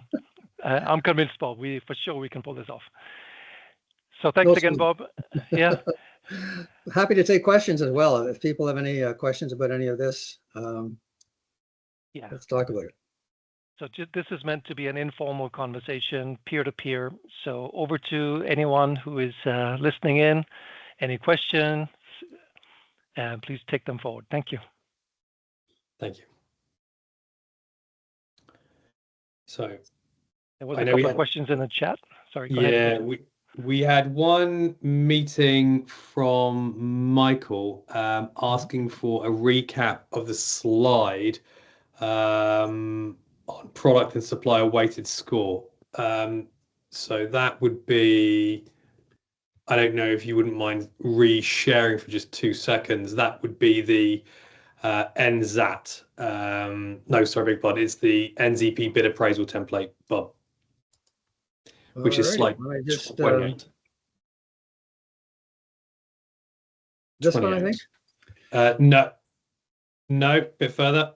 I'm convinced, Bob, for sure we can pull this off. So thanks again, Bob. Yeah. Happy to take questions as well. If people have any questions about any of this, yeah, let's talk about it. So this is meant to be an informal conversation, peer-to-peer. So over to anyone who is listening in. Any questions? Please take them forward. Thank you. Thank you. So there was a couple of questions in the chat. Sorry. Go ahead. Yeah, we had one meeting from Michael asking for a recap of the slide on product and supplier weighted score. So that would be, I don't know if you wouldn't mind re-sharing for just 2 seconds. That would be the NZAT. No, sorry, big pardon. It's the NZP bid appraisal template, Bob, which is slide 28. This one, I think. No, bit further.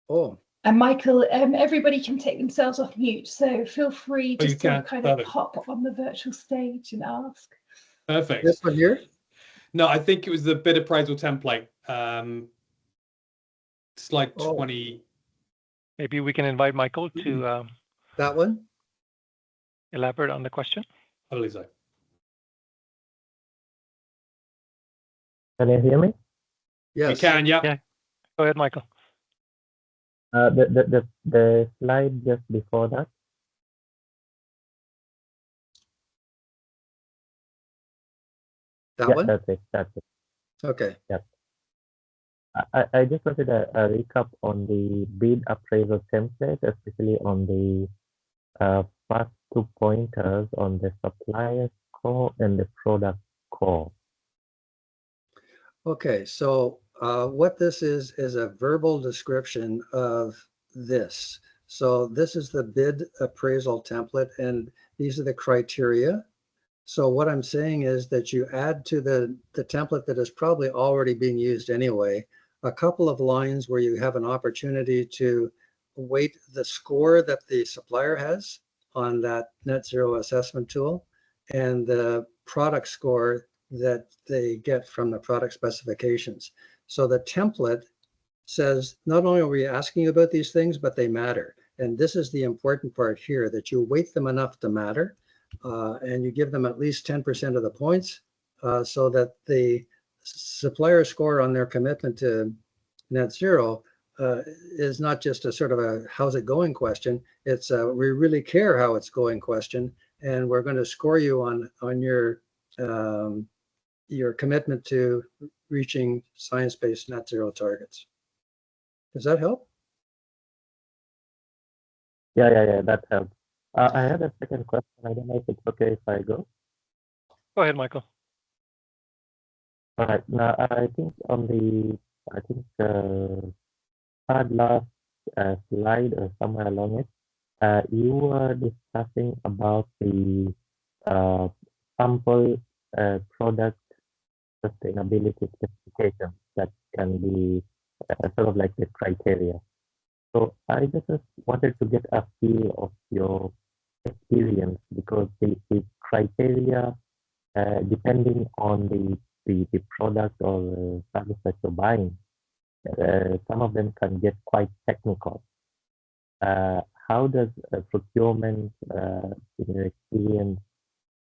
Oh. And Michael, everybody can take themselves off mute, so feel free just to kind of hop on the virtual stage and ask. Perfect. This one here? No, I think it was the bid appraisal template. Slide 20. Maybe we can invite Michael to that one. Elaborate on the question. I believe so. Can you hear me? Yes. You can, yeah. Go ahead, Michael. The slide just before that. That one? That's it. Okay. Yep. I just wanted a recap on the bid appraisal template, especially on the first 2 pointers on the supplier score and the product score. Okay, so what this is a verbal description of this. So this is the bid appraisal template, and these are the criteria. So what I'm saying is that you add to the template that is probably already being used anyway, a couple of lines where you have an opportunity to weight the score that the supplier has on that net zero assessment tool and the product score that they get from the product specifications. So the template says, not only are we asking about these things, but they matter. And this is the important part here, that you weight them enough to matter, and you give them at least 10% of the points, so that the supplier score on their commitment to net zero is not just a sort of a how's it going question. It's a we really care how it's going question, and we're going to score you on your commitment to reaching science-based net zero targets. Does that help? Yeah, that helps. I had a second question. I don't know if it's okay if I go. Go ahead, Michael. All right. Now, I think on the third last slide or somewhere along it, you were discussing about the sample product sustainability specifications that can be sort of like the criteria. So I just wanted to get a feel of your experience, because the criteria, depending on the product or service that you're buying, some of them can get quite technical. How does procurement, in your experience,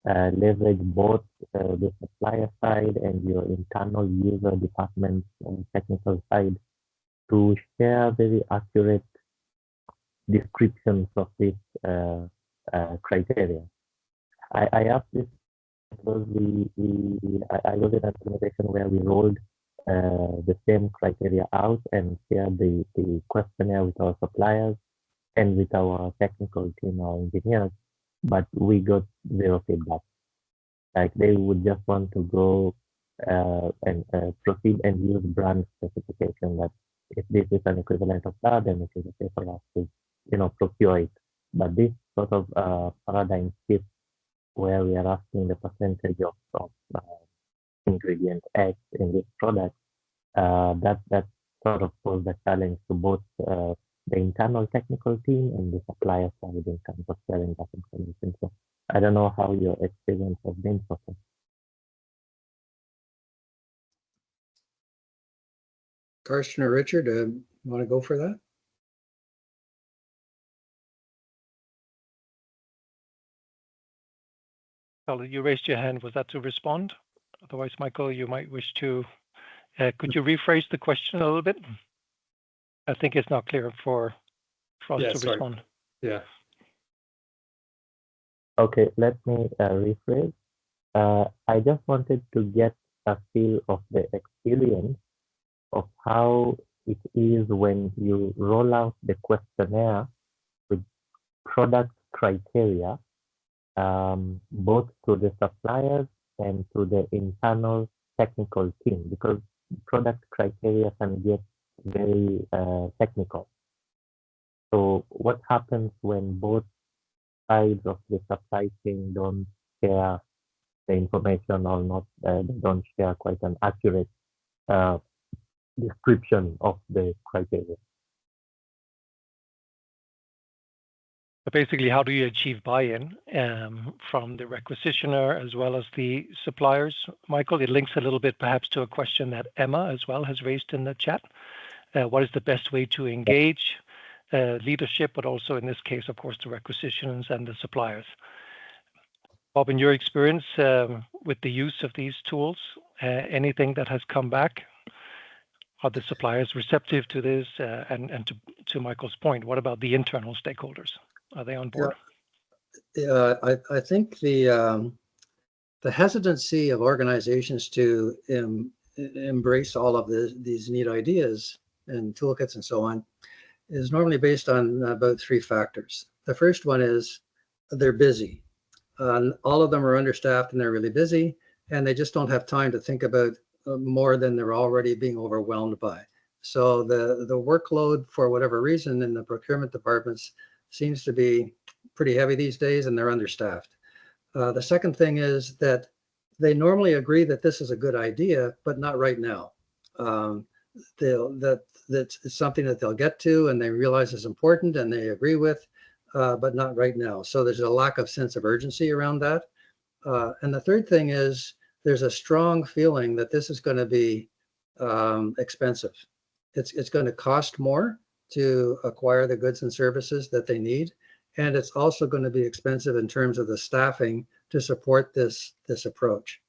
leverage both the supplier side and your internal user department technical side to share very accurate descriptions of this criteria? I asked this because I was in an organization where we rolled the same criteria out and shared the questionnaire with our suppliers and with our technical team, our engineers, but we got zero feedback. Like, they would just want to go and proceed and use brand specification, that if this is an equivalent of that, then it is okay for us to, procure it. But this sort of paradigm shift, where we are asking the percentage of ingredient X in this product, that sort of poses a challenge to both the internal technical team and the supplier side in terms of sharing that information. So I don't know how your experience has been so far. Carsten or Richard, want to go for that? Well, you raised your hand. Was that to respond? Otherwise, Michael, you might wish to. Could you rephrase the question a little bit? I think it's not clear for us to respond. Yeah. Okay, let me rephrase. I just wanted to get a feel of the experience of how it is when you roll out the questionnaire with product criteria, both to the suppliers and to the internal technical team, because product criteria can get very technical. So what happens when both sides of the supply chain don't share the information or not, they don't share quite an accurate description of the criteria? So basically, how do you achieve buy-in from the requisitioner as well as the suppliers? Michael, it links a little bit perhaps to a question that Emma as well has raised in the chat. What is the best way to engage leadership, but also in this case, of course, the requisitioners and the suppliers? Bob, in your experience with the use of these tools, anything that has come back? Are the suppliers receptive to this? And to Michael's point, what about the internal stakeholders? Are they on board? Yeah, I think the hesitancy of organizations to embrace all of these neat ideas and toolkits and so on is normally based on about three factors. The first one is they're busy. All of them are understaffed and they're really busy, and they just don't have time to think about more than they're already being overwhelmed by. So the workload, for whatever reason, in the procurement departments seems to be pretty heavy these days, and they're understaffed. The second thing is that they normally agree that this is a good idea, but not right now. That's something that they'll get to and they realize is important and they agree with, but not right now. So there's a lack of sense of urgency around that. And the third thing is there's a strong feeling that this is going to be expensive. It's going to cost more to acquire the goods and services that they need. And it's also going to be expensive in terms of the staffing to support this approach.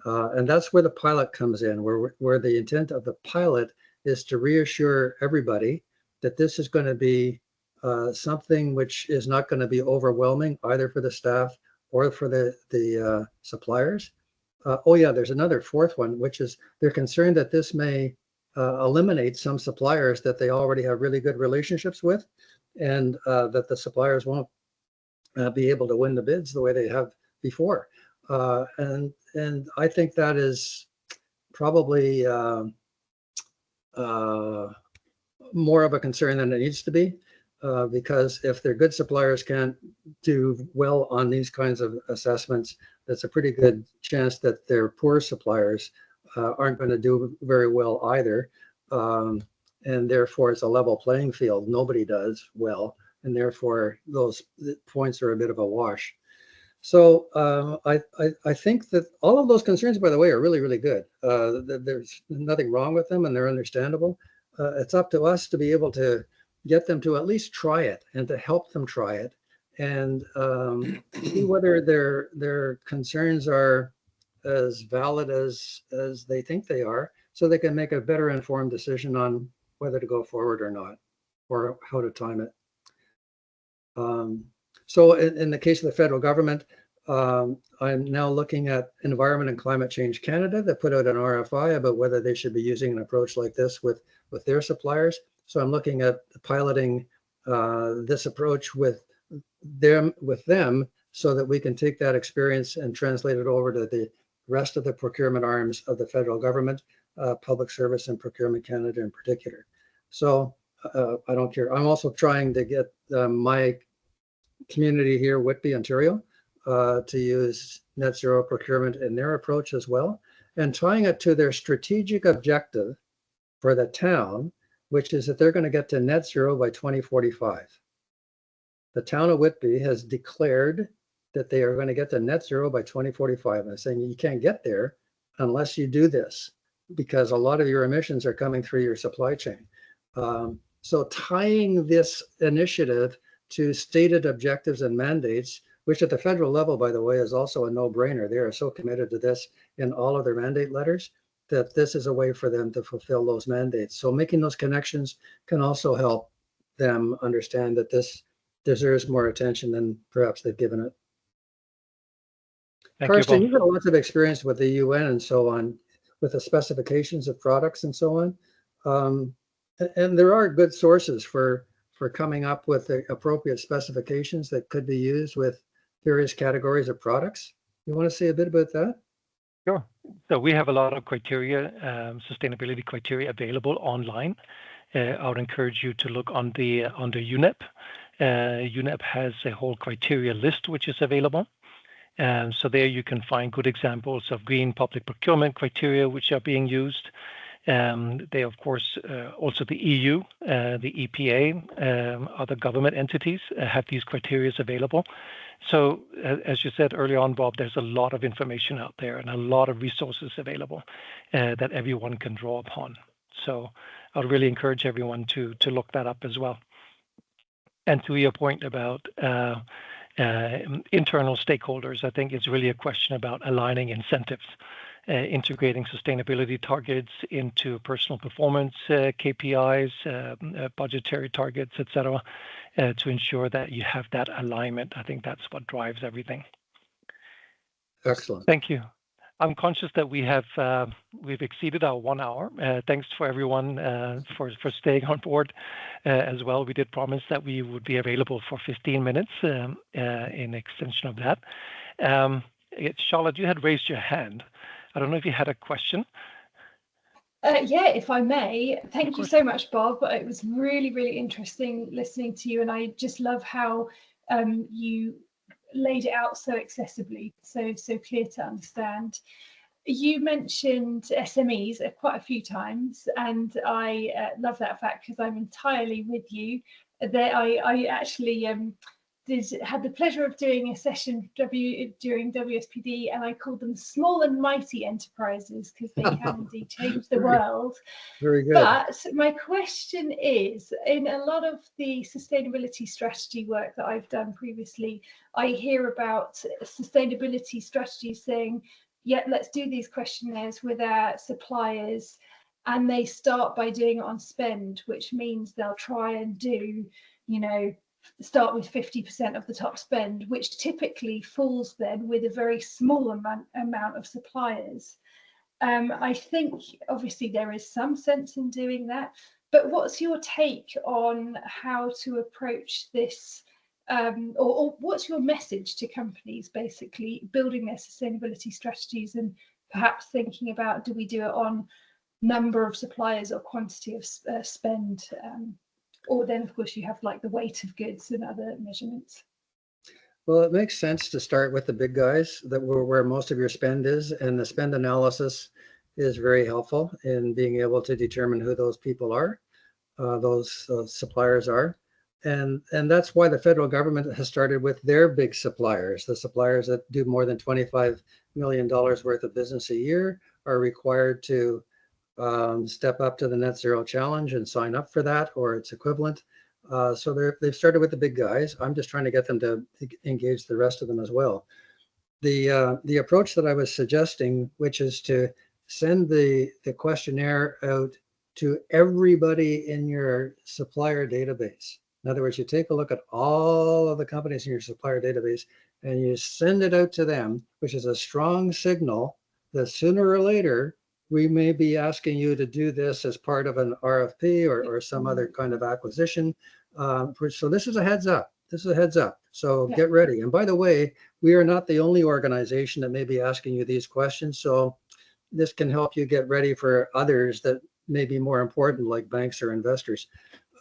And that's where the pilot comes in, where the intent of the pilot is to reassure everybody that this is going to be something which is not going to be overwhelming either for the staff or for the suppliers. Oh yeah, there's another fourth one, which is they're concerned that this may eliminate some suppliers that they already have really good relationships with, and that the suppliers won't be able to win the bids the way they have before. And I think that is probably more of a concern than it needs to be, because if their good suppliers can't do well on these kinds of assessments, that's a pretty good chance that their poor suppliers aren't going to do very well either. And therefore, it's a level playing field. Nobody does well, and therefore those points are a bit of a wash. So I think that all of those concerns, by the way, are really, really good. There's nothing wrong with them, and they're understandable. It's up to us to be able to get them to at least try it and to help them try it, and see whether their concerns are as valid as they think they are, so they can make a better informed decision on whether to go forward or not, or how to time it. So in the case of the federal government, I'm now looking at Environment and Climate Change Canada that put out an RFI about whether they should be using an approach like this with their suppliers. So I'm looking at piloting this approach with them so that we can take that experience and translate it over to the rest of the procurement arms of the federal government, Public Service and Procurement Canada in particular. So I don't care. I'm also trying to get my community here, Whitby, Ontario, to use net zero procurement in their approach as well, and tying it to their strategic objective for the town, which is that they're going to get to net zero by 2045. The town of Whitby has declared that they are going to get to net zero by 2045. And I'm saying you can't get there unless you do this, because a lot of your emissions are coming through your supply chain. So tying this initiative to stated objectives and mandates, which at the federal level, by the way, is also a no-brainer. They are so committed to this in all of their mandate letters that this is a way for them to fulfill those mandates. So making those connections can also help them understand that this deserves more attention than perhaps they've given it. Carsten, you've got lots of experience with the UN and so on, with the specifications of products and so on. And there are good sources for coming up with the appropriate specifications that could be used with various categories of products. You want to say a bit about that? Sure. So we have a lot of criteria, sustainability criteria available online. I would encourage you to look on the UNEP. UNEP has a whole criteria list which is available. So there you can find good examples of green public procurement criteria which are being used. They, of course, also the EU, the EPA, other government entities have these criteria available. So as you said earlier on, Bob, there's a lot of information out there and a lot of resources available that everyone can draw upon. So I'd really encourage everyone to look that up as well. And to your point about internal stakeholders, I think it's really a question about aligning incentives. Integrating sustainability targets into personal performance KPIs, budgetary targets, etc., to ensure that you have that alignment. I think that's what drives everything. Excellent. Thank you. I'm conscious that we've exceeded our 1 hour. Thanks for everyone for staying on board as well. We did promise that we would be available for 15 minutes in extension of that. Charlotte, you had raised your hand. I don't know if you had a question. Yeah, if I may. Thank you so much, Bob. It was really, really interesting listening to you, and I just love how you laid it out so accessibly, so clear to understand. You mentioned SMEs quite a few times, and I love that fact because I'm entirely with you. That I actually had the pleasure of doing a session during WSPD, and I called them small and mighty enterprises because they can indeed change the world. Very good. But my question is, in a lot of the sustainability strategy work that I've done previously, I hear about sustainability strategies saying, yeah, let's do these questionnaires with our suppliers, and they start by doing it on spend, which means they'll try and do, start with 50% of the top spend, which typically falls then with a very small amount of suppliers. I think obviously there is some sense in doing that, but what's your take on how to approach this, or what's your message to companies basically building their sustainability strategies and perhaps thinking about, do we do it on number of suppliers or quantity of spend? Or then, of course, you have like the weight of goods and other measurements. Well, it makes sense to start with the big guys where most of your spend is, and the spend analysis is very helpful in being able to determine who those people are, those suppliers are. And that's why the federal government has started with their big suppliers. The suppliers that do more than $25 million worth of business a year are required to step up to the net zero challenge and sign up for that or its equivalent. So they've started with the big guys. I'm just trying to get them to engage the rest of them as well. The approach that I was suggesting, which is to send the questionnaire out to everybody in your supplier database. In other words, you take a look at all of the companies in your supplier database and you send it out to them, which is a strong signal that sooner or later we may be asking you to do this as part of an RFP or some other kind of acquisition. So this is a heads up. This is a heads up. So get ready. And by the way, we are not the only organization that may be asking you these questions. So this can help you get ready for others that may be more important, like banks or investors.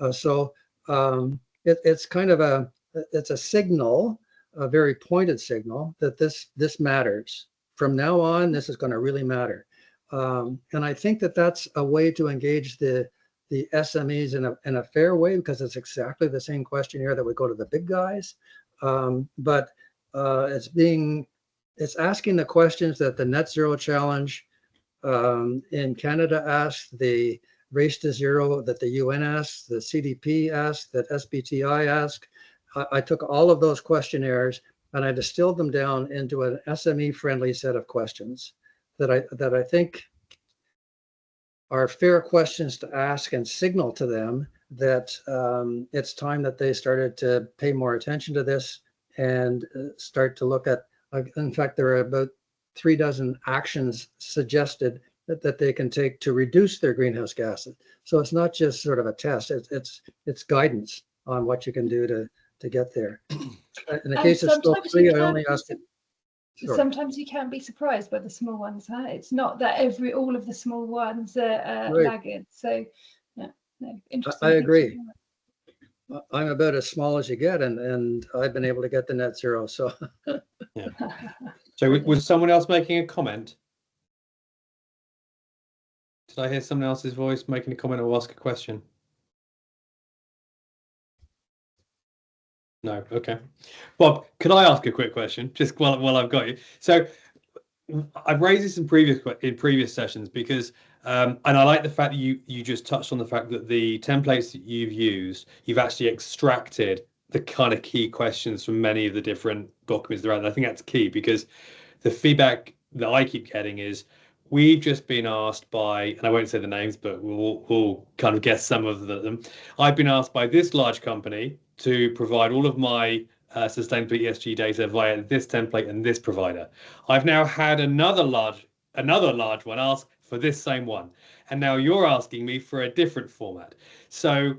It's kind of it's a signal, a very pointed signal that this matters. From now on, this is going to really matter. And I think that's a way to engage the SMEs in a fair way, because it's exactly the same questionnaire that would go to the big guys. But it's asking the questions that the Net Zero Challenge in Canada asked, the Race to Zero that the UN asked, the CDP asked, that SBTI asked. I took all of those questionnaires and I distilled them down into an SME-friendly set of questions that I think are fair questions to ask and signal to them that it's time that they started to pay more attention to this and start to look at, in fact, there are about 36 actions suggested that they can take to reduce their greenhouse gases. So it's not just sort of a test, it's guidance on what you can do to get there. In the case of Scope 3, I only asked it. Sure. Sometimes you can be surprised by the small ones, huh? It's not that all of the small ones are Right. laggards. So, yeah, no, interesting. I agree. I'm about as small as you get, and I've been able to get the net zero. So, yeah. So was someone else making a comment? Did I hear someone else's voice making a comment or ask a question? No. Okay. Bob, could I ask a quick question just while I've got you? So I've raised this in previous sessions because and I like the fact that you just touched on the fact that the templates that you've used, you've actually extracted the kind of key questions from many of the different documents around. I think that's key because the feedback that I keep getting is we've just been asked by, and I won't say the names, but we'll kind of guess some of them. I've been asked by this large company to provide all of my sustainability ESG data via this template and this provider. I've now had another large one ask for this same one, and now you're asking me for a different format. So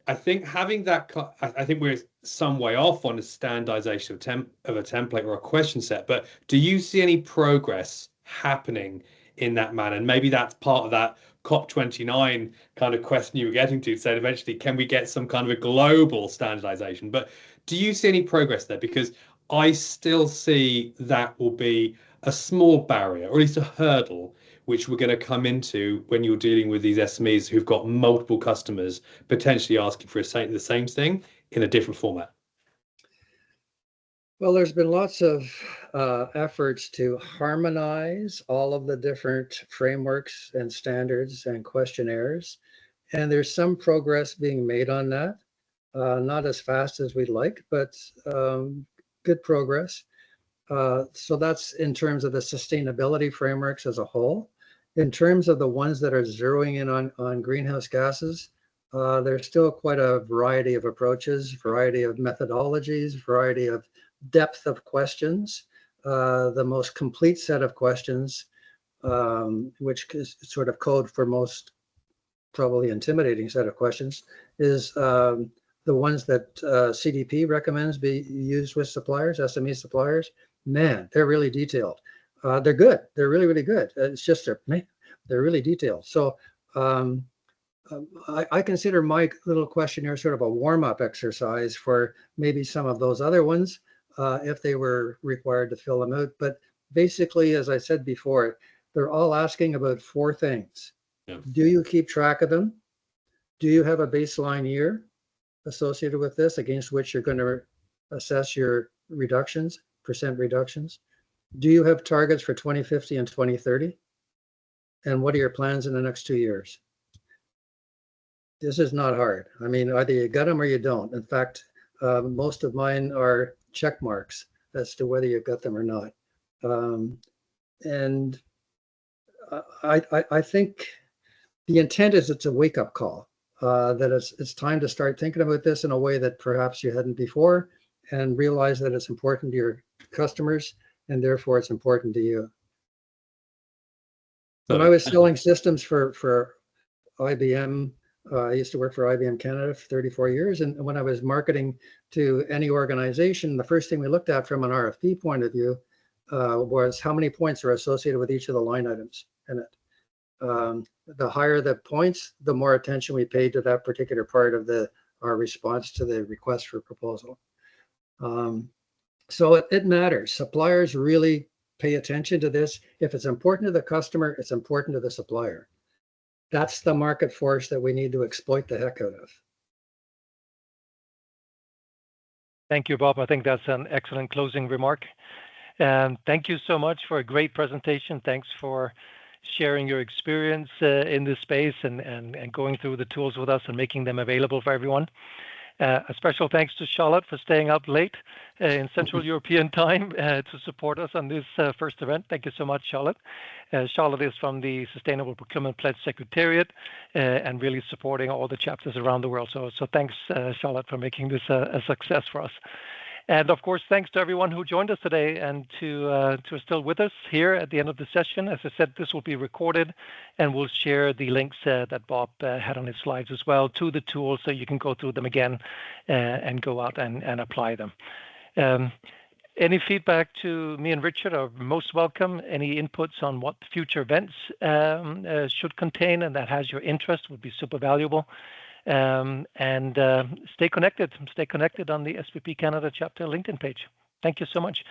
I think having that, I think we're some way off on a standardization of a template or a question set, but do you see any progress happening in that manner? And maybe that's part of that COP29 kind of question you were getting to, said eventually, can we get some kind of a global standardization? But do you see any progress there? Because I still see that will be a small barrier, or at least a hurdle, which we're going to come into when you're dealing with these SMEs who've got multiple customers potentially asking for the same thing in a different format. Well, there's been lots of efforts to harmonize all of the different frameworks and standards and questionnaires, and there's some progress being made on that. Not as fast as we'd like, but good progress. So that's in terms of the sustainability frameworks as a whole. In terms of the ones that are zeroing in on greenhouse gases, there's still quite a variety of approaches, variety of methodologies, variety of depth of questions. The most complete set of questions, which is sort of code for most probably intimidating set of questions, is the ones that CDP recommends be used with suppliers, SME suppliers. Man, they're really detailed. They're good. They're really, really good. It's just they're really detailed. So I consider my little questionnaire sort of a warm-up exercise for maybe some of those other ones if they were required to fill them out. But basically, as I said before, they're all asking about four things. Yeah. Do you keep track of them? Do you have a baseline year associated with this against which you're going to assess your reductions, percent reductions? Do you have targets for 2050 and 2030? And what are your plans in the next 2 years? This is not hard. I mean, either you got them or you don't. In fact, most of mine are check marks as to whether you've got them or not. And I think the intent is it's a wake-up call, that it's time to start thinking about this in a way that perhaps you hadn't before, and realize that it's important to your customers, and therefore it's important to you. When I was selling systems for IBM, I used to work for IBM Canada for 34 years. And when I was marketing to any organization, the first thing we looked at from an RFP point of view was how many points are associated with each of the line items in it. The higher the points, the more attention we paid to that particular part of our response to the request for proposal. So it matters. Suppliers really pay attention to this. If it's important to the customer, it's important to the supplier. That's the market force that we need to exploit the heck out of. Thank you, Bob. I think that's an excellent closing remark. And thank you so much for a great presentation. Thanks for sharing your experience in this space and going through the tools with us and making them available for everyone. A special thanks to Charlotte for staying up late in Central European time to support us on this first event. Thank you so much, Charlotte. Charlotte is from the Sustainable Procurement Pledge Secretariat and really supporting all the chapters around the world. So thanks, Charlotte, for making this a success for us. And of course, thanks to everyone who joined us today and to are still with us here at the end of the session. As I said, this will be recorded, and we'll share the links that Bob had on his slides as well to the tools, so you can go through them again and go out and apply them. Any feedback to me and Richard are most welcome. Any inputs on what future events should contain and that has your interest would be super valuable. And stay connected on the SPP Canada Chapter LinkedIn page. Thank you so much.